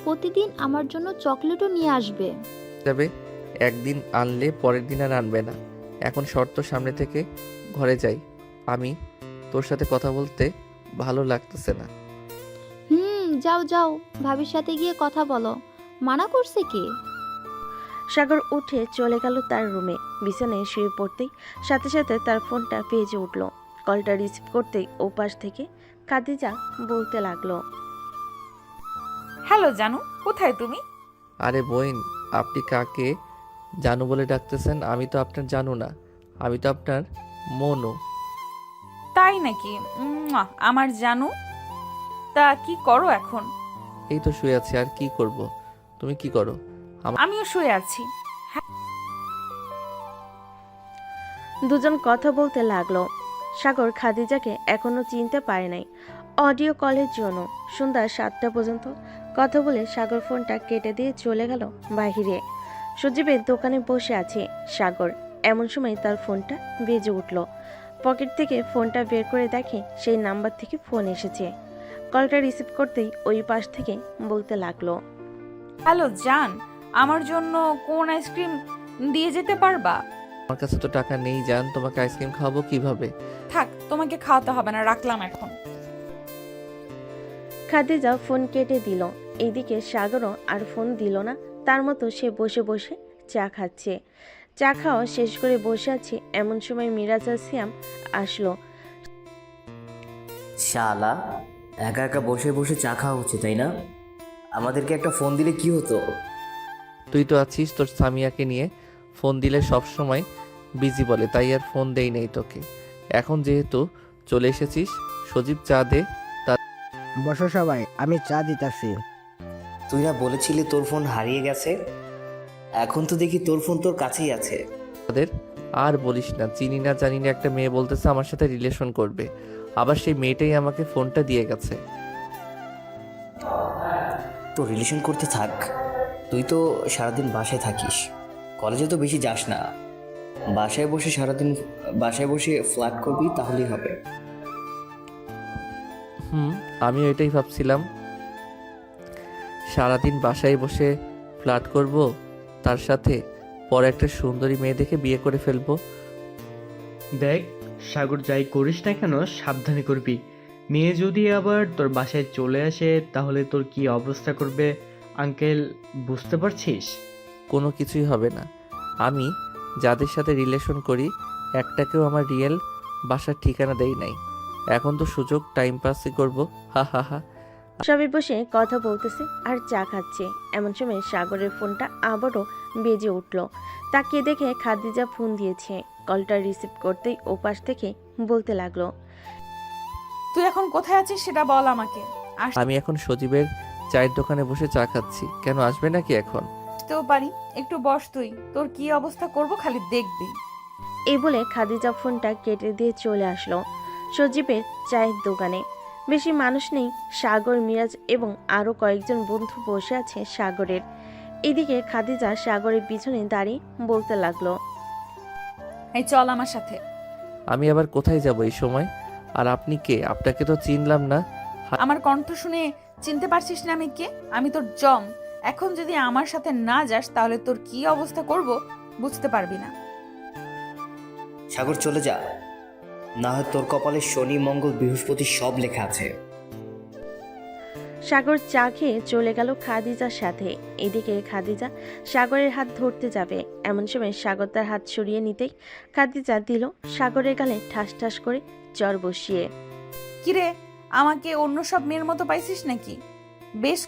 প্রতিদিন আমার জন্য চকলেটও নিয়ে আসবে। যাবে, একদিন আনলে পরের দিন আর আনবে না। এখন শর্ত সামনে থেকে ঘরে যাই। আমি তোর সাথে কথা বলতে ভালো লাগতেছে না। যাও যাও, ভাবির সাথে গিয়ে কথা বলো। মানা করছে কে? সাগর উঠে চলে গেল তার রুমে। বিছানায় শুয়ে পড়তেই সাথে সাথে তার ফোনটা বেজে উঠল। কলটা রিসিভ করতেই ওপাশ থেকে খাদিজা বলতে লাগলো, হ্যালো জানু, কোথায় তুমি? আরে বোন, আপনি কাকে জানু বলে ডাকতেছেন? আমি তো আপনার জানু না, আমি তো আপনার মনু। তাই নাকি? আমার জানু, তা কি করো এখন? এই তো শুয়ে আছি, আর কি করব? তুমি কি করো? আমিও শুয়ে আছি। দুজন কথা বলতে লাগলো। সাগর খাদিজাকে এখনো চিনতে পারে নাই। অডিও কলের জন্য সন্ধ্যা 7টা পর্যন্ত কথা বলে সাগর ফোনটা কেটে দিয়ে চলে গেল বাহিরে। সজীবের দোকানে বসে আছে সাগর। এমন সময় তার ফোনটা বেজে উঠল। পকেট থেকে ফোনটা বের করে দেখে সেই নাম্বার থেকে ফোন এসেছে। কলটা রিসিভ করতেই ওই পাশ থেকে বলতে লাগলো, হ্যালো জান, আমার জন্য কোন আইসক্রিম দিয়ে যেতে পারবা? আমার কাছে তো টাকা নেই জান, তোমাকে আইসক্রিম খাওয়াবো কিভাবে? থাক, তোমাকে খাওয়াতে হবে না, রাখলাম এখন। খাদিজা ফোন কেটে দিল। এইদিকে সাগরও আর ফোন দিল না। তার মতো সে বসে বসে চা খাচ্ছে। চা খাওয়া শেষ করে বসে আছে, এমন সময় মিরাজ আর সিয়াম আসলো। শালা, একা একা বসে বসে চা খাওয়া হচ্ছে তাই না? আমাদেরকে একটা ফোন দিলে কি হতো? তুই তো আছিস তোর সামিয়াকে নিয়ে, ফোন দিলে সব সময় বিজি বলে, তাই আর ফোন দেই নেই তোকে। এখন যেহেতু চলে এসেছিস, সজীব চা দে। বসো সবাই, আমি চা দিতাছি। তুই না বলেছিলি তোর ফোন হারিয়ে গেছে? এখন তো দেখি তোর ফোন তোর কাছেই আছে। তাদের আর বলিস না, চিনি না জানি না একটা মেয়ে বলতেছে আমার সাথে রিলেশন করবে, আবার সেই মেয়েটাই আমাকে ফোনটা দিয়ে গেছে। তো রিলেশন করতে থাক, তুই তো সারাদিন বাসায় থাকিস, কলেজে তো বেশি যাস না। বাসায় বসে সারাদিন বাসায় বসে ফ্ল্যাট করবি, তাহলেই হবে। আমিও এটাই ভাবছিলাম, সারাদিন বাসায় বসে ফ্ল্যাট করব, তার সাথে পরে একটা সুন্দরী মেয়ে দেখে বিয়ে করে ফেলবো। দেখ সাগর, যাই করিস না কেন সাবধানে করবি। মেয়ে যদি আবার তোর বাসায় চলে আসে তাহলে তোর কি অবস্থা করবে আঙ্কেল, বুঝতে পারছিস? কোনো কিছুই হবে না। আমি যাদের সাথে রিলেশন করি একটাকেও আমার রিয়েল বাসার ঠিকানা দেই নাই। এখন তো সুযোগ, টাইম পাসই করবো। হা হা হা। সবাই বসে কথা বলতেছে আর চা খাচ্ছে। এমন সময় সাগরের ফোনটা আবারও বেজে উঠল। তাকিয়ে দেখে খাদিজা ফোন দিয়েছে। কলটা রিসিভ করতেই ওপাশ থেকে বলতে লাগলো, তুই এখন কোথায় আছিস সেটা বল আমাকে। আমি এখন সজীবের চায়ের দোকানে বসে চা খাচ্ছি। কেন, আসবে নাকি এখন? আসতেও পারি, একটু বস তুই, তোর কি অবস্থা করব খালি দেখবি। এই বলে খাদিজা ফোনটা কেটে দিয়ে চলে আসলো সজীবের চায়ের দোকানে। বেশি মানুষ নেই, সাগর, মিরাজ এবং আরও কয়েকজন বন্ধু বসে আছে সাগরের। এদিকে খাদিজা সাগরের পিছনে দাঁড়িয়ে বলতে লাগলো, এই চল আমার সাথে। আমি আবার কোথায় যাব এই সময়? আর আপনি কে? আপনাকে তো চিনলাম না। আমার কণ্ঠ শুনে চিনতে পারছিস না আমি কে? আমি তোর জম। এখন যদি আমার সাথে না যাস তাহলে তোর কি অবস্থা করব বুঝতে পারবি না। সাগর চলে যা, না হয় তোর কপালে শনি মঙ্গল বৃহস্পতি সব লেখা আছে। সাগর চা খেয়ে চলে গেল খাদিজার সাথে। এদিকে খাদিজা সাগরের হাত ধরতে যাবে, এমন সময় সাগর তার হাত সরিয়ে নিতেই খাদিজা দিল সাগরের গালে ঠাস ঠাস করে চর বসিয়ে। কিরে, আমাকে অন্য সব মেয়ের মতো পাইছিস নাকি? বেশি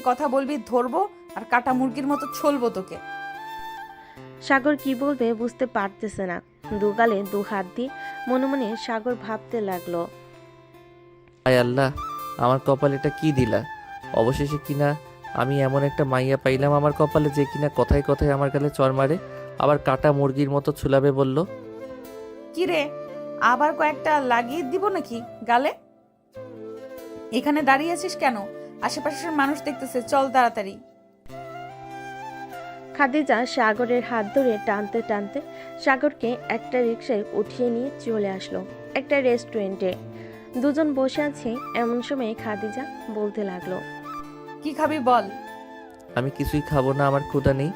কথা বলবি ধরবো আর কাটা মুরগির মতো ছলবো তোকে। সাগর কি বলবে বুঝতে পারতেছে না। দুগালে দু হাত দিয়ে মনে মনে সাগর ভাবতে লাগলো, আয় আল্লাহ, আমার কপালে এটা কি দিলা? অবশেষে কিনা আমি এমন একটা মাইয়া পাইলাম আমার কপালে, যে কিনা কথায় কথায় আমার গালে চর মারে, আবার কাটা মুরগির মতো ছুলাবে বলল। কিরে, আবার কয়েকটা লাগিয়ে দিব নাকি গালে? এখানে দাঁড়িয়ে আছিস কেন? আশেপাশের মানুষ দেখতেছে, চল তাড়াতাড়ি। খাদিজা সাগরের হাত ধরে টানতে টানতে সাগরকে একটা রিকশায় উঠিয়ে নিয়ে চলে আসলো একটা রেস্টুরেন্টে। দুজন বসে আছে, এমন সময় খাদিজা বলতে লাগলো, কি খাবি বল। আমি কিছুই খাবো না, আমার ক্ষুধা নেই।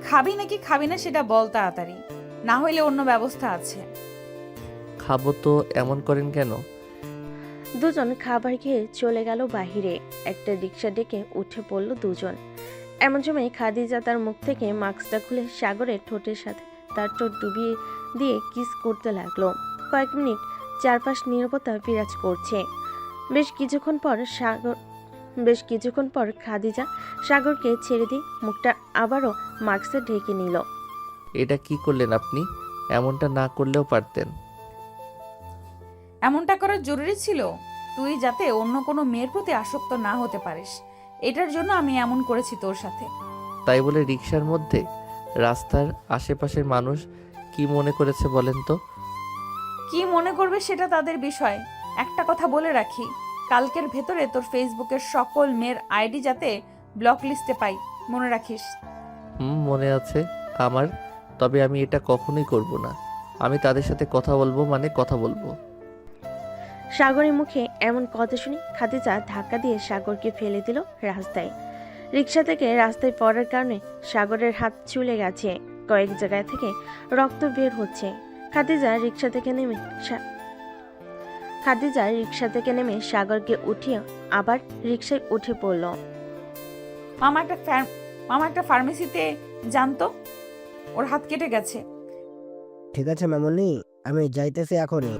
খাবি নাকি খাবি না সেটা বল তাড়াতাড়ি, না হইলে অন্য ব্যবস্থা আছে। খাবো তো এমন করেন কেন? দুজন খাবার খেয়ে চলে গেল বাহিরে। একটা রিকশা ডেকে উঠে পড়ল দুজন। এমন সময় খাদিজা তার মুখ থেকে মাস্কটা খুলে সাগরের ঠোঁটের সাথে তার ঠোঁট ডুবিয়ে দিয়ে কিস করতে লাগলো। কয়েক মিনিট চারপাশ নীরবতা বিরাজ করছে। বেশ কিছুক্ষণ পর খাদিজা সাগরকে ছেড়ে দিয়ে মুখটা আবারও মাস্কে ঢেকে নিল। এটা কি করলেন আপনি? এমনটা না করলেও পারতেন। এমনটা করা জরুরি ছিল তুই যাতে অন্য কোনো মেয়ের প্রতি আসক্ত না হতে পারিস। এটার জন্য আমি এমন করেছি তোর সাথে। তাই বলে রিক্সার মধ্যে? রাস্তার আশেপাশের মানুষ কি মনে করেছে বলেন তো? কি মনে করবে সেটা তাদের বিষয়। একটা কথা বলে রাখি, কালকের ভেতরে তোর ফেসবুকের সকল মেয়ের আইডি যাতে ব্লক লিস্টে পাই, মনে রাখিস। মনে আছে আমার, তবে আমি এটা কখনোই করব না। আমি তাদের সাথে কথা বলবো, মানে কথা বলবো। সাগরের মুখে এমন কথা শুনে খাদিজা ধাক্কা দিয়ে সাগরকে ফেলে দিল রাস্তায়। রিক্সা থেকে রাস্তায় পড়ার কারণে সাগরের হাত চুলে গেছে, কয়েক জায়গায় থেকে রক্ত বের হচ্ছে। খাদিজা রিক্সা থেকে নেমে সাগরকে উঠিয়ে আবার রিক্সায় উঠে পড়ল। মামা একটা ফার্মেসিতে জানতো, ওর হাত কেটে গেছে। ঠিক আছে মামুনি, আমি যাইতেছি এখনই।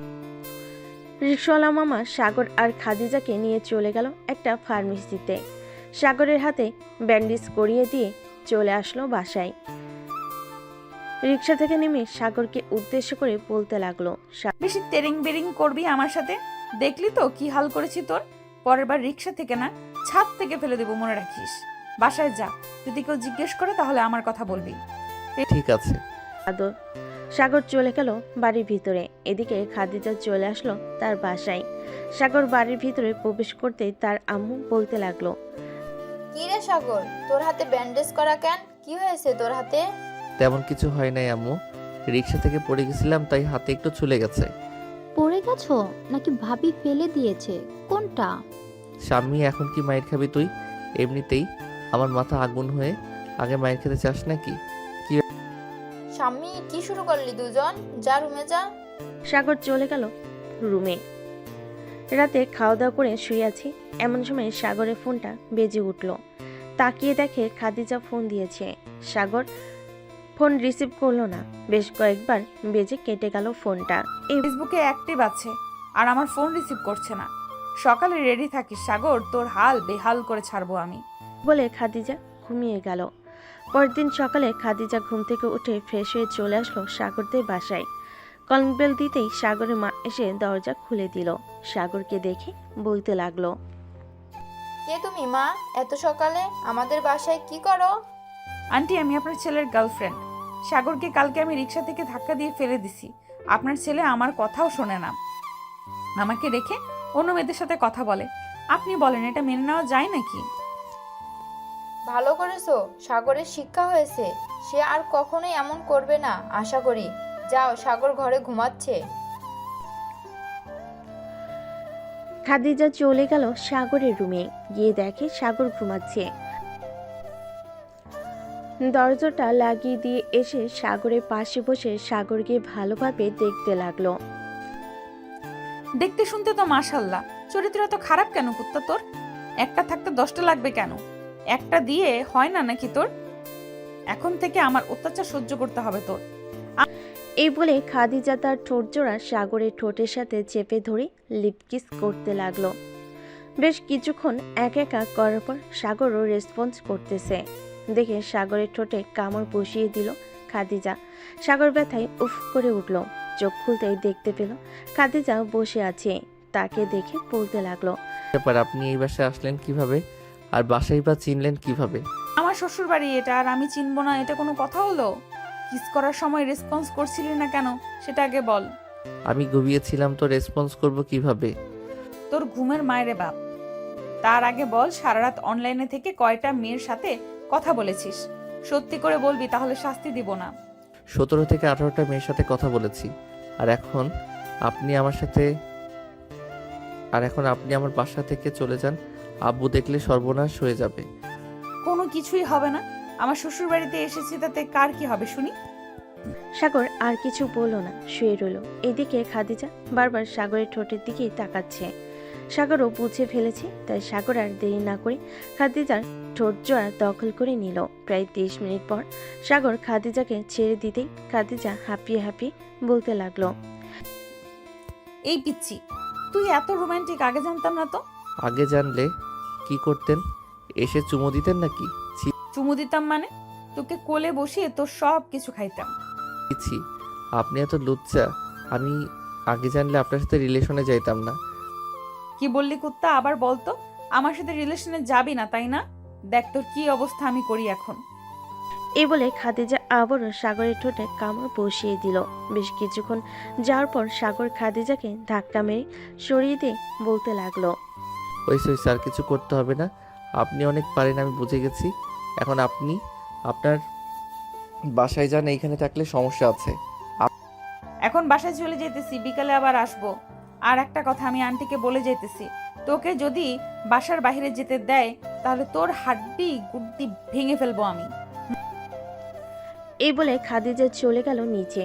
রিক্সাওয়ালা মামা সাগর আর খাদিজাকে নিয়ে চলে গেল একটা ফার্মেসিতে। সাগরের হাতে ব্যান্ডেজ করিয়ে দিয়ে চলে আসলো বাসায়। রিক্সা থেকে নেমে সাগরকে উদ্দেশ্য করে বলতে লাগলো, বেশি তেরিং বেরিং করবি আমার সাথে? দেখলি তো কি হাল করেছি তোর। পরের বার রিক্সা থেকে না, ছাদ থেকে ফেলে দেবো, মনে রাখিস। বাসায় যা, যদি কেউ জিজ্ঞেস করে তাহলে আমার কথা বলবি। ঠিক আছে। সাগর চলে গেল বাড়ির ভিতরে। এদিকে খাদিজা চলে আসলো তার বাসায়। সাগর বাড়ির ভিতরে প্রবেশ করতেই তার আম্মু বলতে লাগলো, কি রে সাগর, তোর হাতে ব্যান্ডেজ করা কেন? কি হয়েছে তোর হাতে? তেমন কিছু হয় নাই আম্মু, রিক্সা থেকে পড়ে গেছিলাম, তাই হাতে একটু ছুলে গেছে। পড়ে গেছো নাকি ভাবি ফেলে দিয়েছে? কোনটা? স্বামী, এখন কি মায়ের খাবি তুই? এমনিতেই আমার মাথা আগুন হয়ে। আগে মায়ের খেতে চাস নাকি? স্বামী, কি শুরু করলি দুজন? যা রুমে যা। সাগর চলে গেল রুমে। রাতে খাওয়া দাওয়া করে শুয়ে আছি, এমন সময় সাগরের ফোনটা বেজে উঠল। তাকিয়ে দেখে খাদিজা ফোন দিয়েছে। সাগর ফোন রিসিভ করলো না। বেশ কয়েকবার বেজে কেটে গেল ফোনটা। ফেসবুকে অ্যাক্টিভ আছে আর আমার ফোন রিসিভ করছে না। সকালে রেডি থাকিস সাগর, তোর হাল বেহাল করে ছাড়বো আমি, বলে খাদিজা ঘুমিয়ে গেল। পরের দিন সকালে খাদিজা ঘুম থেকে উঠে ফ্রেশ হয়ে চলে আসলো সাগরদের বাসায়। কলিং বেল দিতেই সাগরের মা এসে দরজা খুলে দিল। সাগরকে দেখে বলতে লাগলো, কে তুমি মা? এত সকালে আমাদের বাসায় কি করো? আন্টি, আমি আপনার ছেলের গার্লফ্রেন্ড। সাগরকে কালকে আমি রিক্সা থেকে ধাক্কা দিয়ে ফেলে দিছি। আপনার ছেলে আমার কথাও শোনে না, আমাকে রেখে অন্য মেয়েদের সাথে কথা বলে। আপনি বলেন, এটা মেনে নেওয়া যায় নাকি? ভালো করেছো, সাগরের শিক্ষা হয়েছে। সে আর কখনোই এমন করবে না আশা করি। যাও, সাগর ঘরে ঘুমাচ্ছে। খাদিজা চলে গেল সাগরের রুমে, গিয়ে দেখে সাগর ঘুমাচ্ছে। দরজাটা লাগিয়ে দিয়ে এসে সাগরের পাশে বসে সাগরকে ভালোভাবে দেখতে লাগলো। দেখতে শুনতে তো মাশাল্লাহ, চরিত্র এত খারাপ কেন কুত্তা তোর? একটা থাকতে 10টা লাগবে কেন? একটা দিয়ে হয় না নাকি তোর? এখন থেকে আমার অত্যাচার সহ্য করতে হবে তোর। এই বলে খাদিজা তার ঠোঁটজোড়া সাগরের ঠোঁটের সাথে চেপে ধরে লিপকিস করতে লাগলো। বেশ কিছুক্ষণ একা করার পর সাগরও রেসপন্স করতেছে দেখে সাগরের ঠোঁটে কামড় বসিয়ে দিল খাদিজা। সাগর ব্যথায় উফ করে উঠল। চোখ খুলতেই দেখতে পেল খাদিজা বসে আছে। তাকে দেখে বলতে লাগলো, ব্যাপার, আপনি এই বাসায় আসলেন কিভাবে? আর বাসাই বা চিনলেন কিভাবে? আমার শ্বশুর বাড়ি এটা, আর আমি চিনবো না এটা কোনো কথা হলো? কিস করার সময় রেসপন্স করছিলি না কেন সেটা আগে বল। আমি ঘুমিয়েছিলাম তো রেসপন্স করব কিভাবে? তোর ঘুমের মায়েরে বাপ। তার আগে বল, সারা রাত অনলাইনে থেকে কয়টা মেয়ের সাথে কথা বলেছিস? সত্যি করে বলবি, তাহলে শাস্তি দিব না। 17 থেকে 18টা মেয়ের সাথে কথা বলেছি। আর এখন আপনি আমার বাসা থেকে চলে যান। আব্বু দেখলে সর্বনাশ হয়ে যাবে। কোনো কিছুই হবে না। আমার শ্বশুর বাড়িতে এসেছি, তাতে কার কি হবে শুনি? সাগর আর কিছু বলল না, শুয়ে রইল। এদিকে খাদিজা বারবার সাগরের ঠোঁটের দিকেই তাকাচ্ছে। সাগরও বুঝে ফেলেছে, তাই সাগর আর দেরি না করে খাদিজার ঠোঁট জোড়া দখল করে নিল। প্রায় 30 মিনিট পর সাগর খাদিজাকে ছেড়ে দিতেই খাদিজা হাঁপিয়ে হাঁপিয়ে বলতে লাগলো, এই পিচ্ছি, তুই এত রোমান্টিক আগে জানতাম না তো। আগে জানলে কি করতেন? এসে চুমু দিতেন নাকি? চুমু দিতাম মানে? তোকে কোলে বসিয়ে তোর সব কিছু খাইতাম। ছি, আপনি এত লুচ্চা। আমি আগে জানলে আপনার সাথে রিলেশনে যাইতাম না। কি বললি কুত্তা? আবার বলতো। আমার সাথে রিলেশনে যাবি না তাই না? দেখ তোর কি অবস্থা আমি করি এখন। এই বলে খাদিজা আবারও সাগরের ঠোঁটে কামড় বসিয়ে দিল। বেশ কিছুক্ষণ যাওয়ার পর সাগর খাদিজাকে ধাক্কা মেরে সরিয়ে দিয়ে বলতে লাগলো, ওই স্যার, কিছু করতে হবে না। আপনি অনেক পারেন, আমি বুঝে গেছি। এখন আপনি আপনার বাসায় যান, এইখানে থাকলে সমস্যা আছে। এখন বাসায় চলে যেতেছি, বিকালে আবার আসবো। আর একটা কথা আমি আন্টিকে বলে যেতেছি, তোকে যদি বাসার বাইরে যেতে দেয় তাহলে তোর হাড্ডি গুড্ডি ভেঙে ফেলবো আমি। এই বলে খাদিজা চলে গেল নিচে।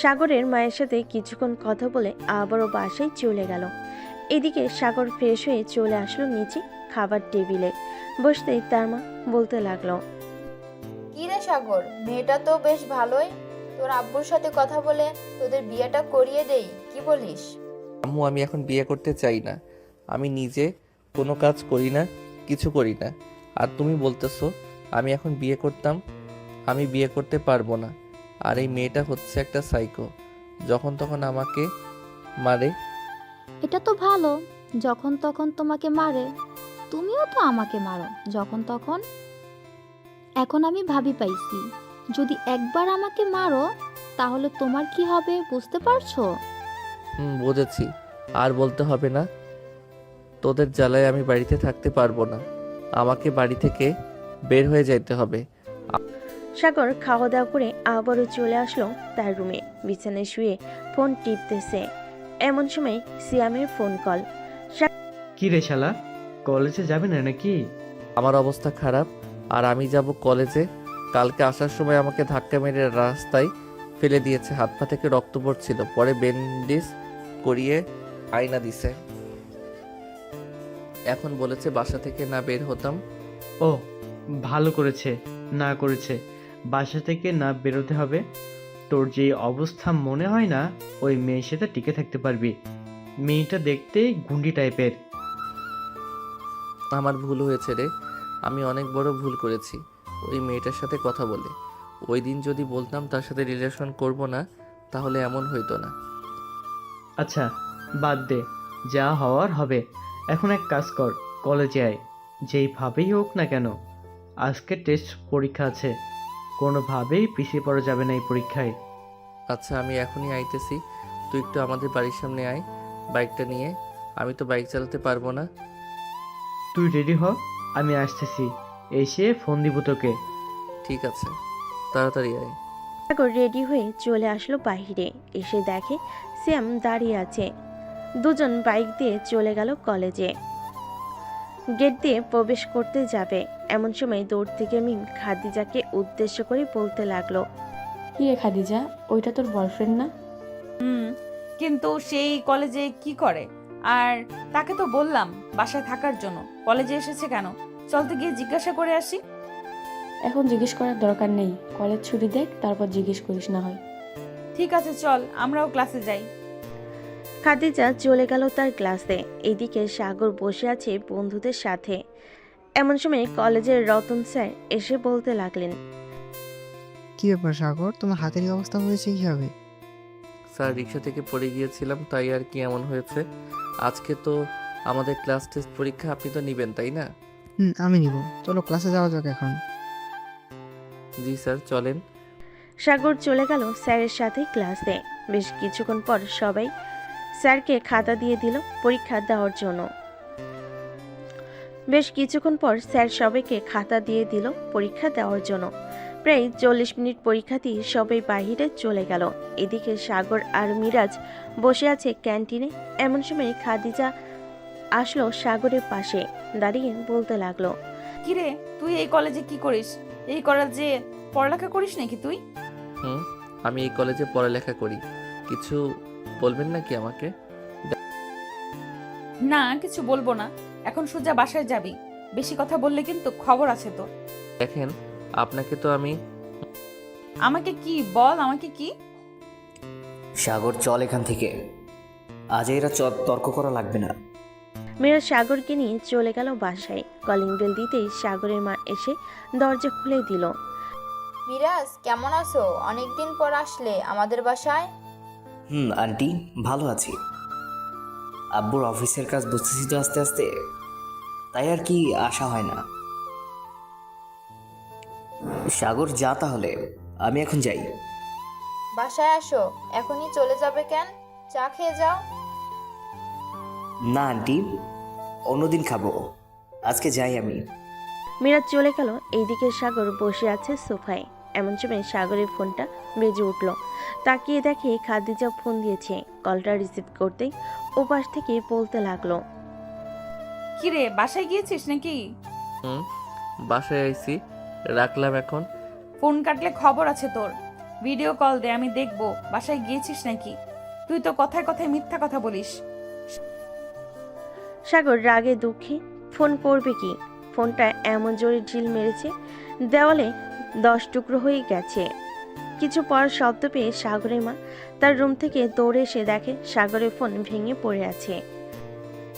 সাগরের মায়ের সাথে কিছুক্ষণ কথা বলে আবারও বাসায় চলে গেল। এদিকে সাগর ফ্রেশ হয়ে চলে আসলো নিচে খাবার টেবিলে। বসতেই তার মা বলতে লাগলো, কি রে সাগর, মেয়েটা তো বেশ ভালোই। তোর আব্বুর সাথে কথা বলে তোদের বিয়েটা করিয়ে দেই, কি বলিস? আম্মু, আমি এখন বিয়ে করতে চাই না। আমি নিজে কোনো কাজ করি না, কিছু করি না। আর তুমি বলতেছো আমি এখন বিয়ে করতাম? আমি বিয়ে করতে পারবো না। আর এই মেয়েটা হচ্ছে একটা সাইকো, যখন তখন আমাকে মারে। এটা তো ভালো, যখন তখন তোমাকে মারে। তুমিও তো আমাকে মারো যখন তখন। এখন আমি ভাবি পাইছি, যদি একবার আমাকে মারো তাহলে তোমার কি হবে বুঝতে পারছো? বুঝেছি। আর বলতে হবে না। তোদের জ্বালায় আমি বাড়িতে থাকতে পারবো না। আমাকে বাড়ি থেকে বের হয়ে যাইতে হবে। সাগর খাওয়া দাওয়া করে আবারও চলে আসলো তার রুমে। বিছানায় শুয়ে ফোন টিপতেছে। এমন সময় সিয়ামের ফোন কল। কি রে শালা, কলেজে যাবে না নাকি? আমার অবস্থা খারাপ, আর আমি যাব কলেজে। কালকে আসার সময় আমাকে ধাক্কা মেরে রাস্তায় ফেলে দিয়েছে। হাত পা থেকে রক্ত পড়ছিল, পরে ব্যান্ডেজ করিয়ে আয়না দিছে। এখন বলেছে বাসা থেকে না বের হতাম। ও, ভালো করেছে না করেছে, বাসা থেকে না বেরোতে হবে। তোর যে অবস্থা মনে হয় না ওই মেয়ের সাথে টিকে থাকতে পারবি। মেয়েটা দেখতে গুন্ডি টাইপের। আমার ভুল হয়েছে রে, আমি অনেক বড় ভুল করেছি ওই মেয়েটার সাথে কথা বলে। ওই দিন যদি বলতাম তার সাথে রিলেশন করব না, তাহলে এমন হইতো না। আচ্ছা বাদ দে, যা হওয়ার হবে। এখন এক কাজ কর, কলেজে আয়। যেইভাবেই হোক না কেন, আজকে টেস্ট পরীক্ষা আছে, কোনোভাবেই পিছিয়ে পড়া যাবে না এই পরীক্ষায়। আচ্ছা, আমি এখনই আইতেছি। তুই একটু আমাদের বাড়ির সামনে আয় বাইকটা নিয়ে। আমি তো বাইক চালাতে পারবো না। তুই রেডি হ, আমি আসতেছি। এসে ফোন দিব তোকে। ঠিক আছে, তাড়াতাড়ি আয়। সাগর রেডি হয়ে চলে আসলো বাহিরে। এসে দেখে শ্যাম দাঁড়িয়ে আছে। দুজন বাইক দিয়ে চলে গেল কলেজে। গেট দিয়ে প্রবেশ করতে যাবে এমন সময় দৌড় থেকে মিম খাদিজাকে উদ্দেশ্য করে বলতে লাগলো, কি রে খাদিজা, ওইটা তোর বয়ফ্রেন্ড না? কিন্তু সেই কলেজে কি করে? আর তাকে তো বললাম বাসায় থাকার জন্য, কলেজে এসেছে কেন? চল তো গিয়ে জিজ্ঞাসা করে আসি। এখন জিজ্ঞেস করার দরকার নেই, কলেজ ছুটি দেখ, তারপর জিজ্ঞেস করিস না হয়। ঠিক আছে চল, আমরাও ক্লাসে যাই। খাদিজা চলে গেল তার ক্লাসে। এদিকে সাগর বসে আছে বন্ধুদের সাথে। এমন সময় কলেজের রতন স্যার এসে বলতে লাগলেন, কি ব্যাপার সাগর, তোমার হাতের এই অবস্থা হয়েছে কিভাবে? স্যার, রিক্সা থেকে পড়ে গিয়েছিলাম, তাই আর কি এমন হয়েছে। আজকে তো আমাদের ক্লাস টেস্ট পরীক্ষা, আপনি তো নেবেন তাই না? আমি নিব, চলো ক্লাসে যাওয়া যাক এখন। জি স্যার, চলেন। সাগর চলে গেল স্যারের সাথে ক্লাসে। বেশ কিছুক্ষণ পর সবাই স্যারকে খাতা দিয়ে দিল পরীক্ষা দেওয়ার জন্য। প্রায় 40 মিনিট পরীক্ষা দিয়ে সবাই বাহিরে চলে গেল। এদিকে সাগর আর মিরাজ বসে আছে ক্যান্টিনে। এমন সময় খাদিজা আসলো সাগরের পাশে, দাঁড়িয়ে বলতে লাগলো, কিরে, তুই এই কলেজে কি করিস? এই কলেজে পড়ালেখা করিস নাকি তুই? আমি এই কলেজে পড়ালেখা করি। কিছু বলবেন নাকি আমাকে? না, কিছু বলবো না। এখন সোজা বাসায় যাবি। বেশি কথা বললে কিন্তু খবর আছে তো। দেখেন, আপনাকে তো আমি... আমাকে কি বল, আমাকে কি? সাগর চল এখান থেকে, আজ এরা তর্ক করা লাগবে না। মিরাজ সাগরকে নিয়ে চলে গেল বাসায়। কলিং বেল দিতেই সাগরের মা এসে দরজা খুলে দিল। মিরাজ, কেমন আছো? অনেকদিন পর আসলে আমাদের বাসায়। আন্টি, ভালো আছি। আব্বুর অফিসের কাজ বুঝতেছি তো আস্তে আস্তে, তাই আর কি আসা হয় না। সাগর যা, তাহলে আমি এখন যাই। বাসায় আসো, এখনই চলে যাবে কেন? চা খেয়ে যাও। না আন্টি, অন্যদিন খাবো, আজকে যাই আমি। মিরাজ চলে গেল। এইদিকে সাগর বসে আছে সোফায়। এমন সময় সাগরের ফোনটা বেজে উঠল। তাকিয়ে দেখে খাদিজা ফোন দিয়েছে। কলটা রিসিভ করতেই ওপাশ থেকে বলতে লাগলো, কিরে, বাসায় গিয়েছিস নাকি? বাসায় আইছি, রাখলাম এখন। ফোন কাটলে খবর আছে তোর। ভিডিও কল দে, আমি দেখবো বাসায় গিয়েছিস নাকি। তুই তো কথায় কথায় মিথ্যা কথা বলিস। সাগর রাগে দুঃখে ফোন করবে কি? ফোনটা এমন জোরে ঢিল মেরেছে, দেওয়ালে 10 টুকরো হয়ে গেছে। কিছু পর শব্দ পেয়ে সাগরের মা তার রুম থেকে দৌড়ে এসে দেখে সাগরের ফোন ভেঙে পড়ে আছে।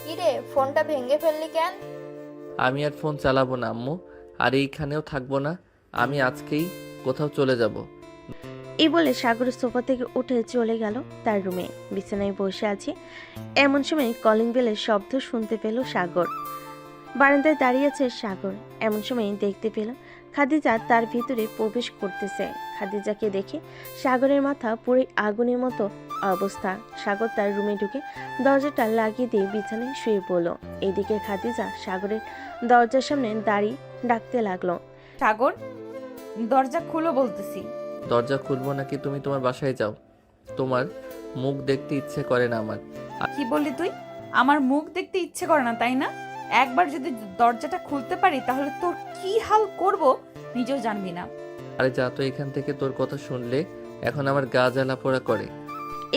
কিরে, ফোনটা ভেঙে ফেললি কেন? আমি আর ফোন চালাবো না আম্মু, আর এইখানেও থাকবো না। আমি আজকেই কোথাও চলে যাব। এই বলে সাগর সোফা থেকে উঠে চলে গেল তার রুমে। বিছানায় বসে আছে। এমন সময় কলিং বেলের শব্দ শুনতে পেল সাগর। বারান্দায় দাঁড়িয়ে আছে সাগর। এমন সময় দেখতে পেল খাদিজা তার ভিতরে প্রবেশ করতেছে। খাদিজাকে দেখে সাগরের মাথা পুরো আগুনের মতো অবস্থা। সাগর তার রুমে ঢুকে দরজাটা লাগিয়ে দিয়ে বিছানায় শুয়ে পড়ল। এদিকে খাদিজা সাগরের দরজার সামনে দাঁড়িয়ে ডাকতে লাগলো, সাগর, দরজা খুলো বলতেছি। দরজা খুলবো নাকি তুমি তোমার বাসায় যাও? তোমার মুখ দেখতে ইচ্ছে করে না আমার। কি বললি তুই? আমার মুখ দেখতে ইচ্ছে করে না তাই না? একবার যদি দরজাটা খুলতে পারি তাহলে তোর কি হাল করব নিজেও জানবি না। আরে যা তো এখান থেকে, তোর কথা শুনলে এখন আমার গা জ্বালা পোড়া করে।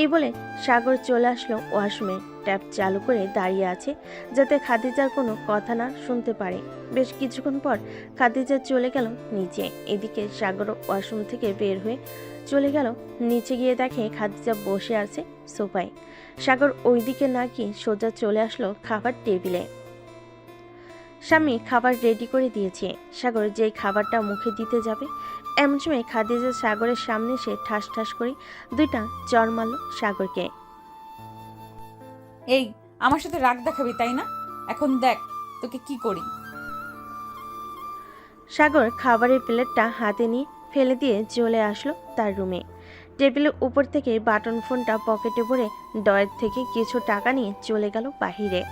এই বলে সাগর চলে আসলো ওয়াশরুমে। ট্যাপ চালু করে দাঁড়িয়ে আছে যাতে খাদিজার কোনো কথা না শুনতে পারে। বেশ কিছুক্ষণ পর খাদিজা চলে গেল নিচে। এদিকে সাগর ওয়াশরুম থেকে বের হয়ে চলে গেল নিচে। গিয়ে দেখে খাদিজা বসে আছে সোফায়। সাগর ওইদিকে না গিয়ে সোজা চলে আসলো খাবার টেবিলে। স্বামী খাবার রেডি করে দিয়েছে। সাগর যেই খাবারটা মুখে দিতে যাবে এমন সময় খাদিজা সাগরের সামনে এসে ঠাস ঠাস করে 2টা চড় মারল সাগরকে। এই, আমার সাথে রাগ দেখাবি তাই না? এখন দেখ তোকে কি করি। সাগর খাবারের প্লেটটা হাতে নিয়ে ফেলে দিয়ে চলে আসলো তার রুমে। টেবিলের উপর থেকে বাটন ফোনটা পকেটে ভরে ডয়ের থেকে কিছু টাকা নিয়ে চলে গেল বাহিরে।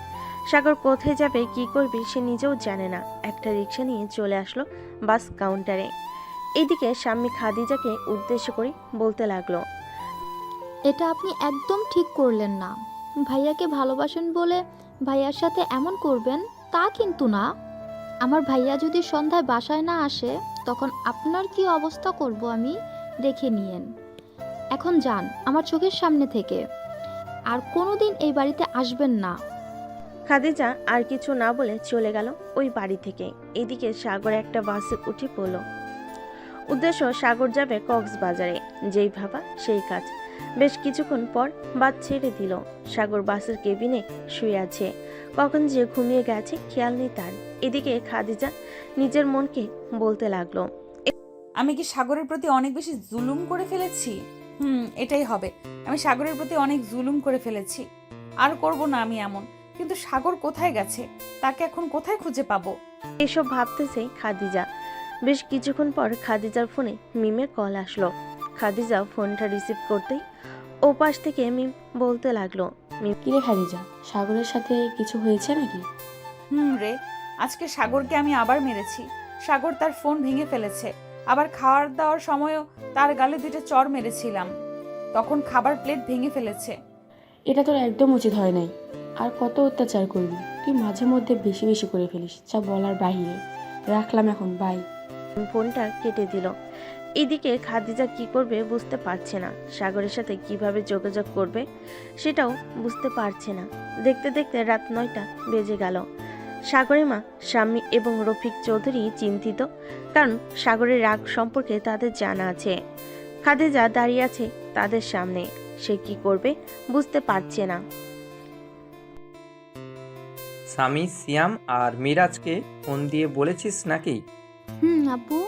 সাগর কোথায় যাবে কি করবে সে নিজেও জানে না। একটা রিক্সা নিয়ে চলে আসলো বাস কাউন্টারে। এদিকে স্বামী খাদিজাকে উদ্দেশ্য করে বলতে লাগলো, এটা আপনি একদম ঠিক করলেন না। ভাইয়াকে ভালোবাসেন বলে ভাইয়ার সাথে এমন করবেন তা কিন্তু না। আমার ভাইয়া যদি সন্ধ্যায় বাসায় না আসে তখন আপনার কি অবস্থা করব আমি দেখে নিয়েন। এখন যান আমার চোখের সামনে থেকে, আর কোনোদিন এই বাড়িতে আসবেন না। খাদিজা আর কিছু না বলে চলে গেল ওই বাড়ি থেকে। এদিকে সাগর একটা বাসে উঠে পড়ল। উদ্দেশ্য সাগর যাবে কক্সবাজারে। যেই ভাবা সেই কাজ। বেশ কিছুক্ষণ পর বাস ছেড়ে দিল। সাগর বাসের কেবিনে শুয়ে আছে। কখন যে ঘুমিয়ে গেছে খেয়াল নেই তার। এদিকে খাদিজা নিজের মনকে বলতে লাগলো, আমি কি সাগরের প্রতি অনেক বেশি জুলুম করে ফেলেছি? এটাই হবে। আমি সাগরের প্রতি অনেক জুলুম করে ফেলেছি। আর করব না আমি এমন। কিন্তু সাগর কোথায় গেছে? তাকে এখন কোথায় খুঁজে পাবো? এসব ভাবতেছে খাদিজা। বেশ কিছুক্ষণ পর খাদিজার ফোনে মিমের কল আসলো। খাদিজা ফোনটা রিসিভ করতেই ওপাশ থেকে মিম বলতে লাগলো, কিরে খাদিজা, সাগরের সাথে কিছু হয়েছে নাকি? রে, আজকে সাগরকে আমি আবার মেরেছি। সাগর তার ফোন ভেঙে ফেলেছে। আবার খাওয়ার দাওয়ার সময়ও তার গালে 2টা চড় মেরেছিলাম, তখন খাবার প্লেট ভেঙে ফেলেছে। এটা তোর একদম উচিত হয় নাই। আর কত অত্যাচার করবি? তুই মাঝে মধ্যে বেশি বেশি করে ফেলিস, যা বলার বাহিরে। রাখলাম এখন, বাই। ফোনটা কেটে দিল। এদিকে খাদিজা কি করবে বুঝতে পারছে না। সাগরের সাথে কিভাবে যোগাযোগ করবে সেটাও বুঝতে পারছে না। দেখতে দেখতে রাত 9টা বেজে গেল। সাগরের মা, স্বামী এবং রফিক চৌধুরী চিন্তিত, কারণ সাগরের রাগ সম্পর্কে তাদের জানা আছে। খাদিজা দাঁড়িয়ে আছে তাদের সামনে। সে কি করবে বুঝতে পারছে না। স্বামী সিয়াম আর মিরাজকে ফোন দিয়ে বলেছিস নাকি? আব্বু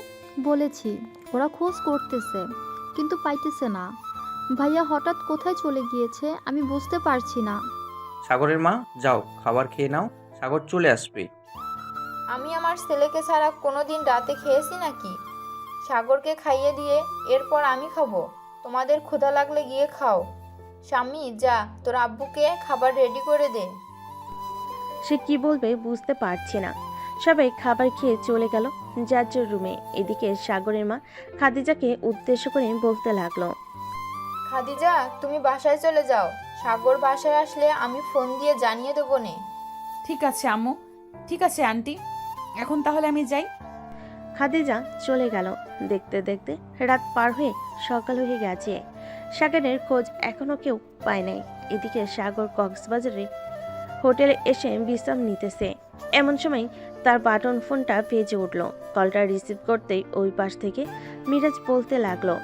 বলেছি, ওরা খোঁজ করতেছে কিন্তু পাইতেছে না। ভাইয়া হঠাৎ কোথায় চলে গিয়েছে আমি বুঝতে পারছি না। সাগরের মা, যাও খাবার খেয়ে নাও, সাগর চলে আসবে। আমি আমার ছেলেকে ছাড়া কোনোদিন রাতে খেয়েছি নাকি? সাগরকে খাইয়ে দিয়ে এরপর আমি খাবো। তোমাদের ক্ষুধা লাগলে গিয়ে খাও। স্বামী, যা তোর আব্বুকে খাবার রেডি করে দে। সে কি বলবে বুঝতে পারছে না। সবাই খাবার খেয়ে চলে গেল যার যার রুমে। এদিকে সাগরের মা খাদিজাকে উদ্দেশ্য করে বলতে লাগলো, খাদিজা, তুমি বাসায় চলে যাও। সাগর বাসায় আসলে আমি ফোন দিয়ে জানিয়ে দেবো নে। ঠিক আছে আম্মু, ঠিক আছে আন্টি, এখন তাহলে আমি যাই। খাদিজা চলে গেল। দেখতে দেখতে রাত পার হয়ে সকাল হয়ে গেছে। সাগরের খোঁজ এখনো কেউ পায় নাই। এদিকে সাগর কক্সবাজারে হোটেলে এসে বিশ্রাম নিতেছে। এমন সময় তার বাটন ফোনটা বেজে উঠল। কলটা রিসিভ করতেই ওই পাশ থেকে মিরাজ বলতে লাগলো,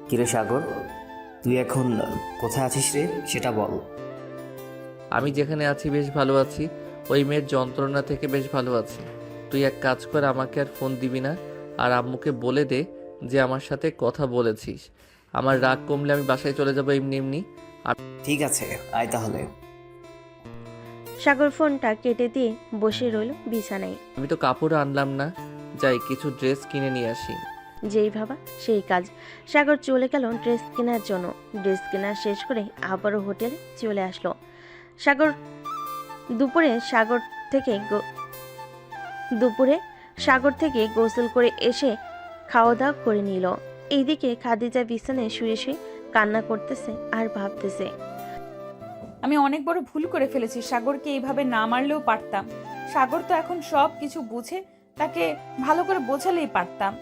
কিরে সাগর, তুই এখন কোথায় আছিস রে, সেটা বল। আমি যেখানে আছি বেশ ভালো আছি। ওই মেয়ের যন্ত্রণা থেকে বেশ ভালো আছি। তুই এক কাজ কর, আমাকে আর ফোন দিবি না। আর আম্মুকে বলে দে যে আমার সাথে কথা বলেছিস। আমার রাগ কমলে আমি বাসায় চলে যাবো এমনি এমনি। ঠিক আছে, আয় তাহলে। সাগর ফোনটা কেটে দিয়ে বসে রইল বিছানায়। আমি তো কাপড় আনলাম না, যাই কিছু ড্রেস কিনে নিয়ে আসি। যেই ভাবা সেই কাজ। সাগর চলে গেল ড্রেস কেনার জন্য। ড্রেস কেনা শেষ করে আবারও হোটেলে চলে আসলো। দুপুরে সাগর থেকে গোসল করে এসে খাওয়া দাওয়া করে নিল। এইদিকে খাদিজা বিছানায় শুয়ে শুয়ে কান্না করতেছে আর ভাবতেছে, আমি অনেক বড় ভুল করে ফেলেছি। সাগরকে এইভাবে না মারলেও পারতাম। সাগর তো এখন সব কিছু বুঝে, তাকে ভালো করে বোঝালেই পারতাম।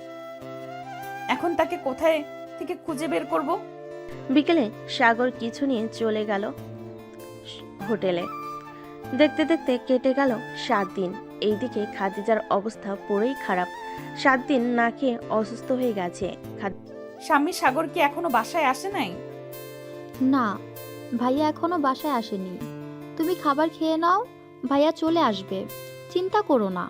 এখন তাকে কোথায় থেকে খুঁজে বের করব? বিকেলে সাগর কিছু নিয়ে চলে গেল হোটেলে। দেখতে দেখতে কেটে গেল 7 দিন। এইদিকে খাদিজার অবস্থা পুরোই খারাপ। 7 দিন না খেয়ে অসুস্থ হয়ে গেছে। স্বামী, সাগর কি এখনো বাসায় আসে নাই? না, ভাইয়া এখনো বাসায় আসেনি। তুমি খাবার খেয়ে নাও, ভাইয়া চলে আসবে, চিন্তা করো না।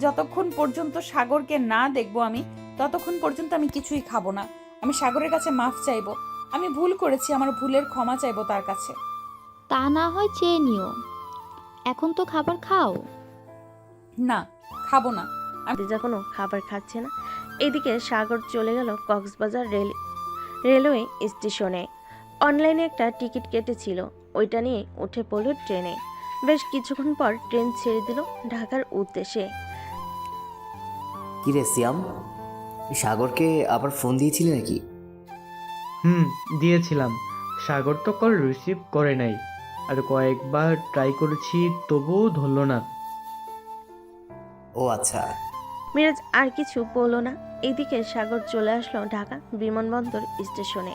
যতক্ষণ পর্যন্ত সাগরকে না দেখবো আমি, ততক্ষণ পর্যন্ত আমি কিছুই খাবো না। আমি সাগরের কাছে মাফ চাইবো। আমি ভুল করেছি, আমার ভুলের ক্ষমা চাইবো তার কাছে। তা না হয় চেয়ে নিও, এখন তো খাবার খাও। না, খাবো না। খাদিজা কোনো খাবার খাচ্ছে না। এদিকে সাগর চলে গেল কক্সবাজার রেলওয়ে স্টেশনে। অনলাইনে একটা টিকিট কেটেছিল। ওইটা নিয়ে উঠে পড়ল ট্রেনে। বেশ কিছুক্ষণ পর ট্রেন ছেড়ে দিল ঢাকার উদ্দেশ্যে। কিরে সিয়াম, সাগরকে আবার ফোন দিয়েছিলি নাকি? দিয়েছিলাম। সাগর তো কল রিসিভ করে নাই, আর কয়েকবার ট্রাই করেছি তবুও ধরলো না। ও আচ্ছা। মিরাজ আর কিছু বলল না। এদিকে সাগর চলে আসলো ঢাকা বিমানবন্দর স্টেশনে।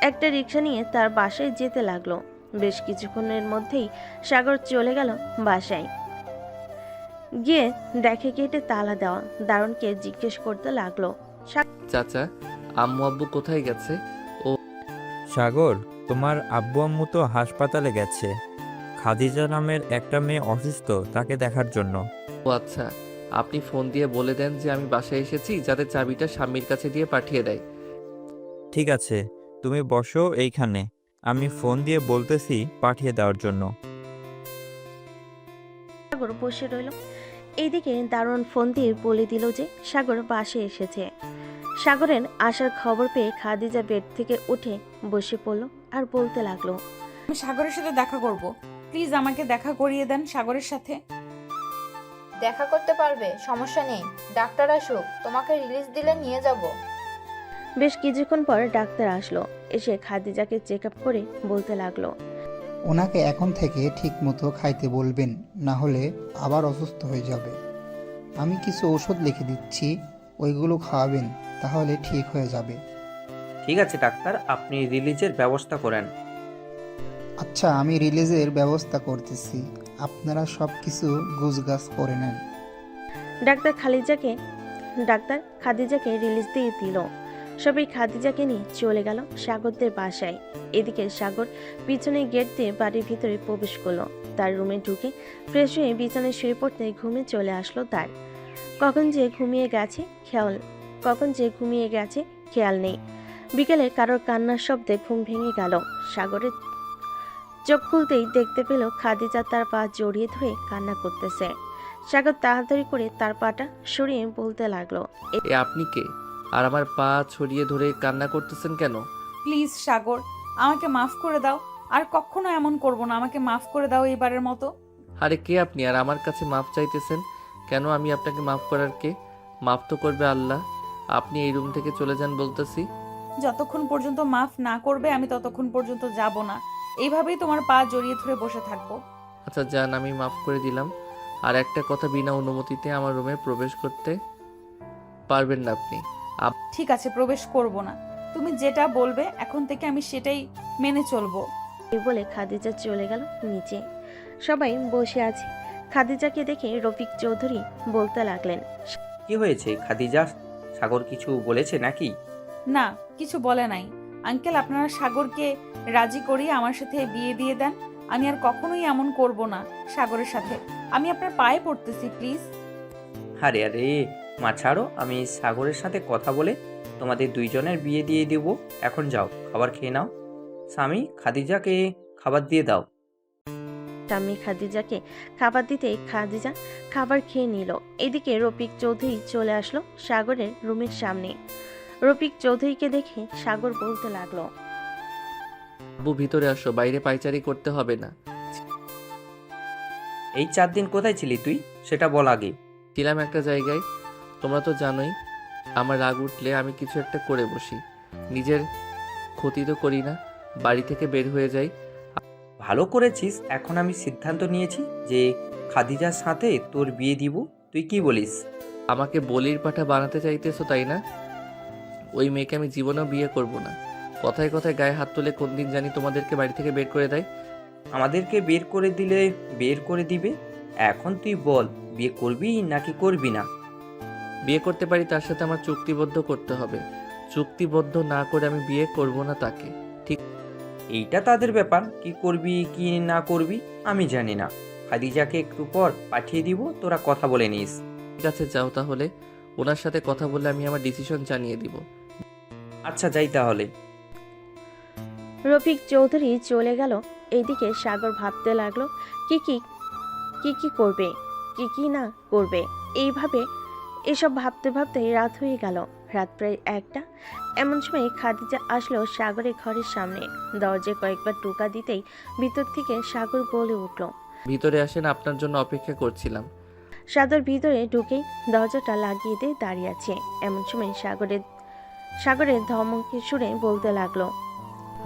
একটা রিক্সা নিয়ে তার বাসায় যেতে লাগলো। বেশ কিছুক্ষণের মধ্যেই সাগর চলে গেল বাসায়। গিয়ে দেখে গেটে তালা দেওয়া। দারুণকে জিজ্ঞেস করতে লাগলো, চাচা, আম্মু আব্বু কোথায় গেছে? সাগর, তোমার আব্বু আম্মু তো হাসপাতালে গেছে। খাদিজা নামের একটা মেয়ে অসুস্থ, তাকে দেখার জন্য। ও আচ্ছা, আপনি ফোন দিয়ে বলে দেন যে আমি বাসায় এসেছি, যাতে চাবিটা স্বামীর কাছে দিয়ে পাঠিয়ে দেয়। ঠিক আছে, তুমি বসো এইখানে, আমি ফোন দিয়ে বলতেছি পাঠিয়ে দেওয়ার জন্য। সাগর বসে রইল। এইদিকে দারুণ ফোন দিয়ে বলে দিল যে সাগর বাসায় এসেছে। সাগরের আসার খবর পেয়ে খাদিজা বেড থেকে উঠে বসে পড়ল আর বলতে লাগলো, আমি সাগরের সাথে দেখা করব, প্লিজ আমাকে দেখা করিয়ে দেন সাগরের সাথে। দেখা করতে পারবে, সমস্যা নেই। ডাক্তার আসুক, তোমাকে রিলিজ দিলে নিয়ে যাব। বেশ কিছুক্ষণ পর ডাক্তার আসলো। এসে খাদিজাকে চেক আপ করে বলতে লাগলো, ওনাকে এখন থেকে ঠিক মতো খাইতে বলবেন, না হলে আবার অসুস্থ হয়ে যাবে। আমি কিছু ওষুধ লিখে দিচ্ছি, ওইগুলো খাওয়াবেন, তাহলে ঠিক হয়ে যাবে। ঠিক আছে ডাক্তার, আপনি রিলিজের ব্যবস্থা করেন। আচ্ছা, আমি রিলিজের ব্যবস্থা করতেছি, আপনারা সব কিছু গুছগাছ করে নেন। ডাক্তার খাদিজাকে রিলিজ দিয়ে দিল। সবাই খাদিজাকে নিয়ে চলে গেল সাগরদের বাসায়। এদিকে সাগর পিছনে গেট দিয়ে বাড়ির ভিতরে প্রবেশ করলো। তার রুমে ঢুকে ফ্রেশ হয়ে বিছানায় শুয়ে পড়তে ঘুমে চলে আসলো তার। কখন যে ঘুমিয়ে গেছে খেয়াল নেই। বিকেলে কারোর কান্নার শব্দে ঘুম ভেঙে গেল। সাগরের চোখ খুলতেই দেখতে পেল খাদিজা তার পা জড়িয়ে ধরে কান্না করতেছে। সাগর তাড়াতাড়ি করে তার পাটা সরিয়ে বলতে লাগলো, আপনি কে? আর আমার পা ছড়িয়ে ধরে কান্না করতেছেন কেন? প্লিজ সাগর, আমাকে মাফ করে দাও, আর কখনো এমন করব না, আমাকে মাফ করে দাও এবারের মতো। আরে কে আপনি আর আমার কাছে মাফ চাইতেছেন কেন? আমি আপনাকে মাফ করার কে? মাফ তো করবে আল্লাহ। আপনি এই রুম থেকে চলে যান বলতেছি। যতক্ষণ পর্যন্ত মাফ না করবে আমি ততক্ষণ পর্যন্ত যাব না। এইভাবেই তোমার পা জড়িয়ে ধরে বসে থাকবো। আচ্ছা যান, আমি মাফ করে দিলাম। আর একটা কথা, বিনা অনুমতিতে আমার রুমে প্রবেশ করতে পারবেন না আপনি। ঠিক আছে, প্রবেশ করব না। তুমি যেটা বলবে এখন থেকে আমি সেটাই মেনে চলবো। এই বলে খাদিজা চলে গেল নিচে। সবাই বসে আছে। খাদিজাকে দেখে রফিক চৌধুরী বলতে লাগলেন, কি হয়েছে খাদিজা, সাগর কিছু বলেছে নাকি? না, কিছু বলে নাই আঙ্কেল। আপনারা সাগরকে রাজি করিয়ে আমার সাথে বিয়ে দিয়ে দেন। আমি আর কখনোই এমন করব না সাগরের সাথে। আমি আপনার পায়ে পড়তেছি, প্লিজ। আরে আরে মা ছাড়ো, আমি সাগরের সাথে কথা বলে তোমাদের দুইজনের বিয়ে দিয়ে দেবো। এখন যাও, খাবার খেয়ে নাও। স্বামী, খাদিজাকে খাবার দিয়ে দাও। স্বামী খাদিজাকে খাবার দিতে খাদিজা খাবার খেয়ে নিল। এদিকে রফিক চৌধুরী চলে আসলো সাগরের রুমের সামনে। রফিক চৌধুরীকে দেখে সাগর বলতে লাগলো, আব্বু ভিতরে আসো, বাইরে পায়চারি করতে হবে না। এই 4 দিন কোথায় ছিলি তুই, সেটা বল আগে। ছিলাম একটা জায়গায়, তোমরা তো জানোই। আমার রাগ উঠলে আমি কিছু একটা করে বসি। নিজের ক্ষতি তো করি না, বাড়ি থেকে বের হয়ে যাই। ভালো করেছিস। এখন আমি সিদ্ধান্ত নিয়েছি যে খাদিজার সাথে তোর বিয়ে দিব। তুই কি বলিস? আমাকে বলির পাঠা বানাতে চাইতেছো তাই না? ওই মেয়েকে আমি জীবনেও বিয়ে করব না। কথায় কথায় গায়ে হাত তুলে কোন দিন জানি তোমাদেরকে বাড়ি থেকে বের করে দেয়। আমাদেরকে বের করে দিলে বের করে দিবে। এখন তুই বল, বিয়ে করবি নাকি করবি না? বিয়ে করতে পারি, তার সাথে আমার চুক্তিবদ্ধ করতে হবে। চুক্তিবদ্ধ না করে আমি বিয়ে করব না তাকে। ঠিক? এইটা তাদের ব্যাপার, কি করবি কি না করবি আমি জানি না। খাদিজাকে একটু পর পাঠিয়ে দিব, তোরা কথা বলে নিস। ঠিক আছে, যাও তাহলে। ওনার সাথে কথা বলে আমি আমার ডিসিশন জানিয়ে দিব। আচ্ছা যাই তাহলে। রফিক চৌধুরী চলে গেল। এইদিকে সাগর ভাবতে লাগলো কি করবে, কি না করবে। এইভাবে এসব ভাবতে ভাবতে রাত হয়ে গেল। রাত প্রায় 1টা। এমন সময় খাদিজা আসলো সাগরের ঘরের সামনে। দরজায় কয়েকবার টোকা দিতেই ভিতর থেকে সাগর বলে উঠল, ভিতরে আসেন, আপনার জন্য অপেক্ষা করছিলাম। সাগর ভিতরে ঢুকেই দরজাটা লাগিয়ে দিয়ে দাঁড়িয়ে আছে। এমন সময় সাগরের ধমকে সুরে বলতে লাগলো,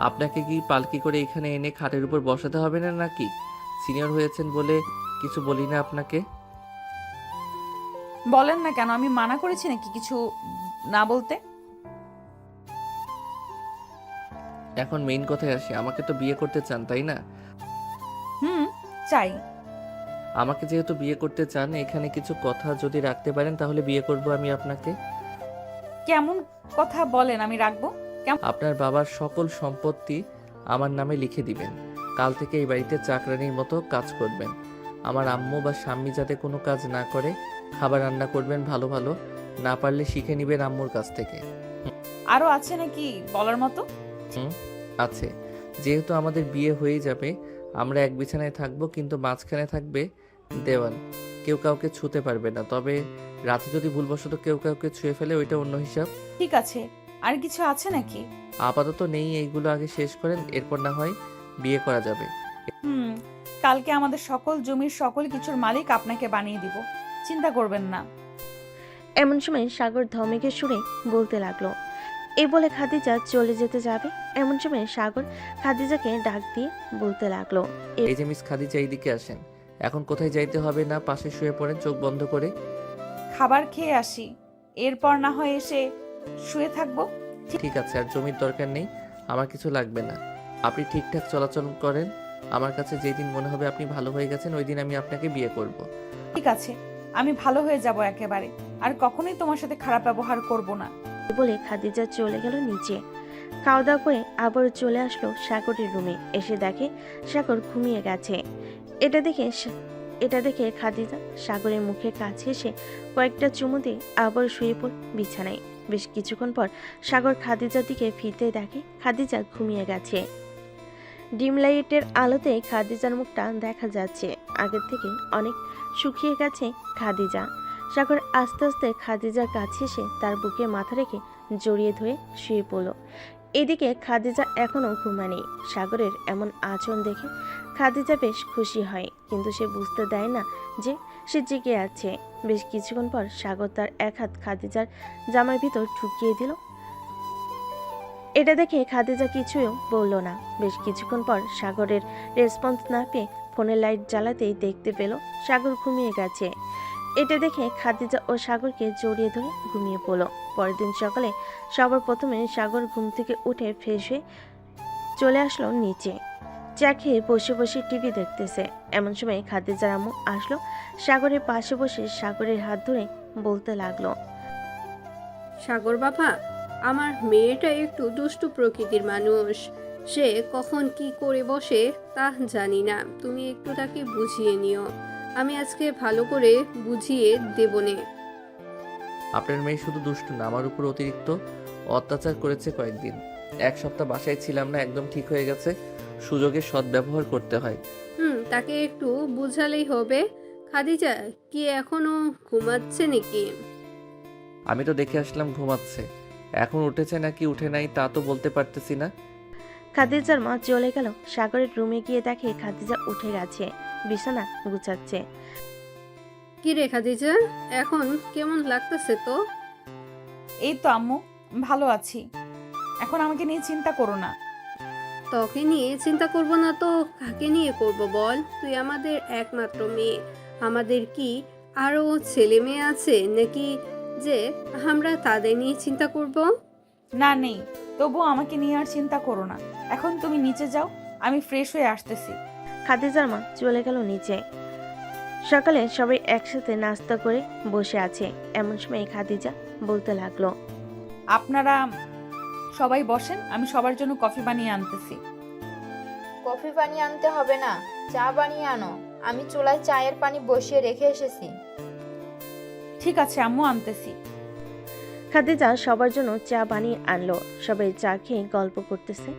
আপনাকে কি পালকি করে এখানে এনে খাটের উপর বসাতে হবে না নাকি? সিনিয়র হয়েছেন বলে কিছু বলি না আপনাকে? বলেন না কেন, আমি মানা করেছি নাকি কিছু না বলতে? এখন মেইন কথায় আসি, আমাকে তো বিয়ে করতে চান তাই না? চাই। আমাকে যেহেতু বিয়ে করতে চান, এখানে কিছু কথা যদি রাখতে পারেন তাহলে বিয়ে করব আমি আপনাকে। কেমন কথা বলেন আমি রাখবো? আপনার বাবার সকল সম্পত্তি আমার নামে লিখে দিবেন। কাল থেকে এই বাড়িতে চাকরানির মতো কাজ করবেন। আমার আম্মু বা স্বামী যাতে কোনো কাজ না করে, খাবার রান্না করবেন ভালো ভালো, না পারলে শিখে নেবেন আম্মুর কাছ থেকে। আরো আছে নাকি বলার মতো? আছে। যেহেতু আমাদের বিয়ে হয়ে যাবে, আমরা এক বিছানায় থাকবো, কিন্তু মাঝখানে থাকবে দেওয়াল। কেউ কাউকে ছুঁতে পারবে না, তবে রাতে যদি ভুলবশত কেউ কাউকে ছুঁয়ে ফেলে ওইটা অন্য হিসাব। ঠিক আছে, আর কিছু আছে নাকি? আপাতত নেই, এইগুলো আগে শেষ করেন, এরপর না হয় বিয়ে করা যাবে। কালকে আমাদের সকল জমির সকল কিছুর মালিক আপনাকে বানিয়ে দিব, চিন্তা করবেন না। এমন সময় সাগর ধমেকে সুরে বলতে লাগলো। এই বলে খাদিজা চলে যেতে যাবে। এমন সময় সাগর খাদিজাকে ডাক দিয়ে বলতে লাগলো, এই যে মিস খাদিজা, এইদিকে আসেন। এখন কোথায় যাইতে হবে না, পাশে শুয়ে পড়েন চোখ বন্ধ করে। খাবার খেয়ে আসি, এরপর না হয় এসে শুয়ে থাকবো। ঠিক আছে, আর জমির দরকার নেই, আমার কিছু লাগবে না। আপনি ঠিকঠাক চলাচল করেন। আমার কাছে যেই দিন মনে হবে আপনি ভালো হয়ে গেছেন, ওই দিন আমি আপনাকে বিয়ে করব। ঠিক আছে, আমি ভালো হয়ে যাব একেবারে, আর কখনোই তোমার সাথে খারাপ ব্যবহার করব না। বলে খাদিজা চলে গেল নিচে। খাওয়া দাওয়া করে আবার চলে আসলো সাগরের রুমে। এসে দেখে সাগর ঘুমিয়ে গেছে। এটা দেখে খাদিজা সাগরের মুখের কাছে এসে কয়েকটা চুমু দিয়ে আবার শুয়ে পড়ল বিছানায়। বেশ কিছুক্ষণ পর সাগর খাদিজার দিকে ফিরতে দেখে খাদিজা ঘুমিয়ে গেছে। ডিম লাইটের আলোতে খাদিজার মুখটা দেখা যাচ্ছে। আগের থেকে অনেক শুকিয়ে গেছে খাদিজা। সাগর আস্তে আস্তে খাদিজার কাছে এসে তার বুকে মাথা রেখে জড়িয়ে ধরে শুয়ে পড়ল। এদিকে খাদিজা এখনও ঘুমায়নি। সাগরের এমন আচরণ দেখে খাদিজা বেশ খুশি হয়, কিন্তু সে বুঝতে দেয় না যে সে জেগে আছে। বেশ কিছুক্ষণ পর সাগর তার এক হাত খাদিজার জামার ভিতর ঢুকিয়ে দিল। এটা দেখে খাদিজা কিছুও বলল না। বেশ কিছুক্ষণ পর সাগরের রেসপন্স না পেয়ে ফোনের লাইট জ্বালাতেই দেখতে পেল সাগর ঘুমিয়ে গেছে। এটা দেখে খাদিজা ও সাগরকে জড়িয়ে ধরে ঘুমিয়ে পড়ল। পরের দিন সকালে সবার প্রথমে সাগর ঘুম থেকে উঠে ফ্রেশ হয়ে চলে আসলো নিচে। চা খেয়ে বসে বসে টিভি দেখতেছে। এমন সময় খাদিজার আম্মু আসলো। সাগরের পাশে বসে সাগরের হাত ধরে বলতে লাগলো, সাগর বাবা, আমার মেয়েটা একটু দুষ্টু প্রকৃতির মানুষ। সে কখন কি করে বসে তা জানি না, তুমি একটু তাকে বুঝিয়ে নিও। আমি আজকে ভালো করে বুঝিয়ে দেবনে। আপনার মেয়ে শুধু দুষ্টু না, আমার উপর অতিরিক্ত অত্যাচার করেছে কয়েকদিন। এক সপ্তাহ বাসায় ছিলাম না, একদম ঠিক হয়ে গেছে। সুযোগের সদ্ব্যবহার করতে হয়। তাকে একটু বুঝালেই হবে। খাদিজা কি এখনো ঘুমাচ্ছে নাকি? আমি তো দেখে আসলাম ঘুমাচ্ছে, এখন উঠেছে নাকি উঠে নাই তা তো বলতে পারতেছি না। খাদিজার মা চলে গেল। সাগরের রুমে গিয়ে দেখে খাদিজা উঠে গেছে, বিছানা গুছাচ্ছে। কি রে খাদিজা, এখন কেমন লাগতেছে তো? এই তো আম্মু, ভালো আছি। এখন আমাকে নিয়ে চিন্তা করো না। তোকে নিয়ে চিন্তা করব না তো কাকে নিয়ে করব বল? তুই আমাদের একমাত্র মেয়ে। আমাদের কি আরো ছেলে মেয়ে আছে নাকি যে আমরা তাদের নিয়ে চিন্তা করব? না, নেই। তবুও আমাকে নিয়ে আর চিন্তা করো না। এখন তুমি নিচে যাও, আমি ফ্রেশ হয়ে আসতেছি। খাদিজার মা চলে গেল নিচে। সকালে সবাই একসাথে নাস্তা করে বসে আছে। এমন সময় খাদিজা বলতে লাগলো, আপনারা সবাই বসেন, আমি সবার জন্য কফি বানিয়ে আনতেছি। কফি বানিয়ে আনতে হবে না, চা বানিয়ে আনো। আমি চুলায় চায়ের পানি বসিয়ে রেখে এসেছি। ঠিক আছে আম্মু, আনতেছি। খাদিজা সবার জন্য চা বানিয়ে আনলো। সবাই চা খেয়ে গল্প করতেছে।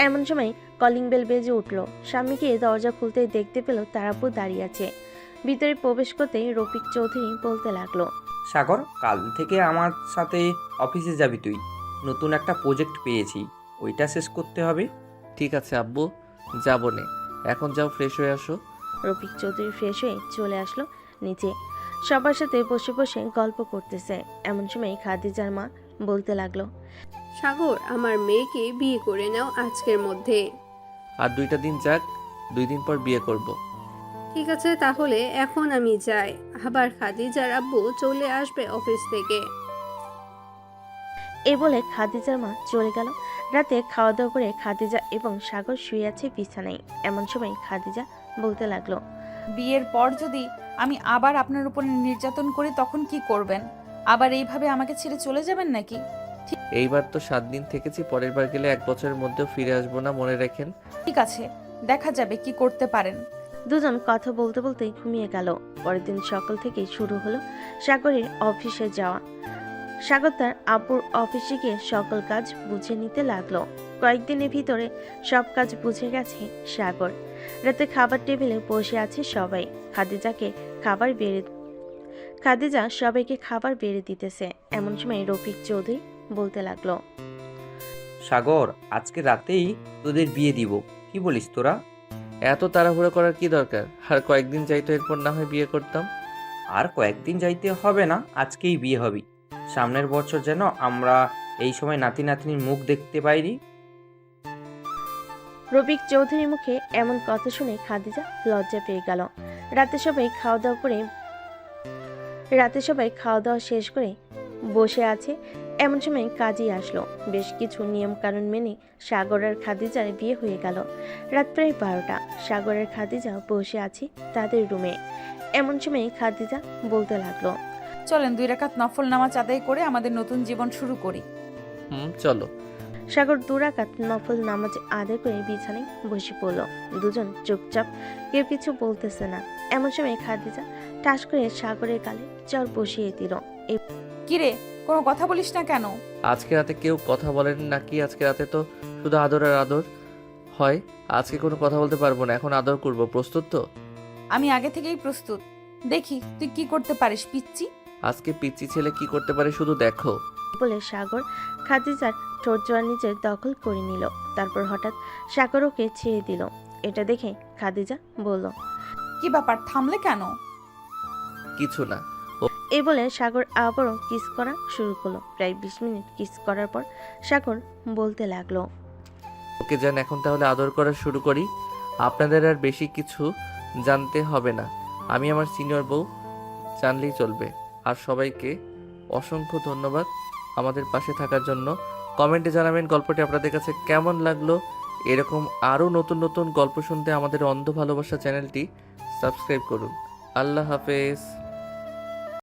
এমন সময় কলিং বেল বেজে উঠলো। স্বামীকে দরজা খুলতে দেখতে পেল তার আপু দাঁড়িয়ে আছে। ভিতরে প্রবেশ করতেই রফিক চৌধুরী বলতে লাগলো, সাগর, কাল থেকে আমার সাথে অফিসে যাবি তুই। নতুন একটা প্রজেক্ট পেয়েছি, ওইটা শেষ করতে হবে। ঠিক আছে আব্বু, যাবো নে। এখন যাও, ফ্রেশ হয়ে আসো। রফিক চৌধুরী ফ্রেশ হয়ে চলে আসলো নিচে। সবার সাথে বসে বসে গল্প করতেছে। এমন সময় খাদিজার মা বলতে লাগলো, সাগর, আমার মেয়েকে বিয়ে করে নাও আজকের মধ্যে। আর 2টা দিন যাক, 2 দিন পর বিয়ে করব। ঠিক আছে, তাহলে এখন আমি যাই। আবার খাদিজার আব্বু চলে আসবে অফিস থেকে। এই বলে খাদিজার মা চলে গেল। রাতে খাওয়া দাওয়া করে খাদিজা এবং সাগর শুয়ে আছে বিছানায়। এমন সময় খাদিজা বলতে লাগলো, বিয়ের পর যদি আমি আবার আপনার উপর নির্যাতন করি তখন কি করবেন? আবার এইভাবে আমাকে ছেড়ে চলে যাবেন নাকি? এইবার তো 7 দিন থেকেছি, পরের বার গেলে 1 বছরের মধ্যেও ফিরে আসবো না, মনে রাখেন। ঠিক আছে, দেখা যাবে কি করতে পারেন। দুজন কথা বলতে বলতেই ঘুমিয়ে গেল। পরের দিন সকাল থেকেই শুরু হলো সাগরের অফিসে যাওয়া। সাগর তার আব্বুর অফিসে গিয়ে সকল কাজ বুঝে নিতে লাগলো। কয়েকদিনের ভিতরে সব কাজ বুঝে গেছে সাগর। রাতে খাবার টেবিলে বসে আছে সবাই। খাদিজা সবাইকে খাবার বেড়ে দিতেছে। এমন সময় রফিক চৌধুরী বলতে লাগলো, সাগর, আজকে রাতেই তোদের বিয়ে দিব, কি বলিস তোরা? এত তাড়াহুড়ো করার কি দরকার? আর কয়েকদিন যাইতো, এরপর না হয় বিয়ে করতাম। আর কয়েকদিন যাইতে হবে না, আজকেই বিয়ে হবি। সামনের বছর যেন আমরা এই সময় নাতি নাতনির মুখ দেখতে পাইনি। রফিক চৌধুরীর মুখে এমন কথা শুনে খাদিজা লজ্জা পেয়ে গেল। রাতে সবাই খাওয়া দাওয়া শেষ করে বসে আছে। এমন সময় কাজী আসলো। বেশ কিছু নিয়ম কানুন মেনে সাগর আর খাদিজার বিয়ে হয়ে গেল। রাত প্রায় 12টা। সাগর আর খাদিজা বসে আছে তাদের রুমে। এমন সময় খাদিজা বলতে লাগলো, চলেন 2 রাকাত নফল নামাজ আদায় করে আমাদের নতুন জীবন শুরু করি। চলো। সাগর 2 রাকাত নফল নামাজ আদায় করে বিছানায় বসে পড়ল। দুজন চুপচাপ, কেউ কিছু বলতেছে না। এমন সময় খাদিজা টাস করে সাগরের গালে চর বসিয়ে দিল। কিরে, কোনো কথা বলিস না কেন? আজকে রাতে কেউ কথা বলেন নাকি? আজকে রাতে তো শুধু আদর আর আদর হয়। আজকে কোনো কথা বলতে পারবো না, এখন আদর করব। প্রস্তুত তো? আমি আগে থেকেই প্রস্তুত। দেখি তুই কি করতে পারিস পিচ্চি। আজকে পিচ্চি ছেলে কি করতে পারে শুধু দেখো। বলে সাগর খাদিজার ঠোঁট জোড়া নিজের দখল করে নিল। তারপর হঠাৎ সাগর ওকে ছেড়ে দিল। এটা দেখে খাদিজা বলল, কি ব্যাপার, থামলে কেন? কিছু না। এই বলে সাগর আবারও কিস করা শুরু করলো। প্রায় 20 মিনিট কিস করার পর সাগর বলতে লাগলো, ওকে যান, এখন তাহলে আদর করা শুরু করি। আপনাদের আর বেশি কিছু জানতে হবে না, আমি আমার সিনিয়র বউ, জানলেই চলবে। আর সবাইকে অসংখ্য ধন্যবাদ আমাদের পাশে থাকার জন্য। কমেন্টে জানাবেন গল্পটি আপনাদের কাছে কেমন লাগলো। এরকম আরও নতুন নতুন গল্প শুনতে আমাদের অন্ধ ভালোবাসা চ্যানেলটি সাবস্ক্রাইব করুন। আল্লাহ হাফেজ।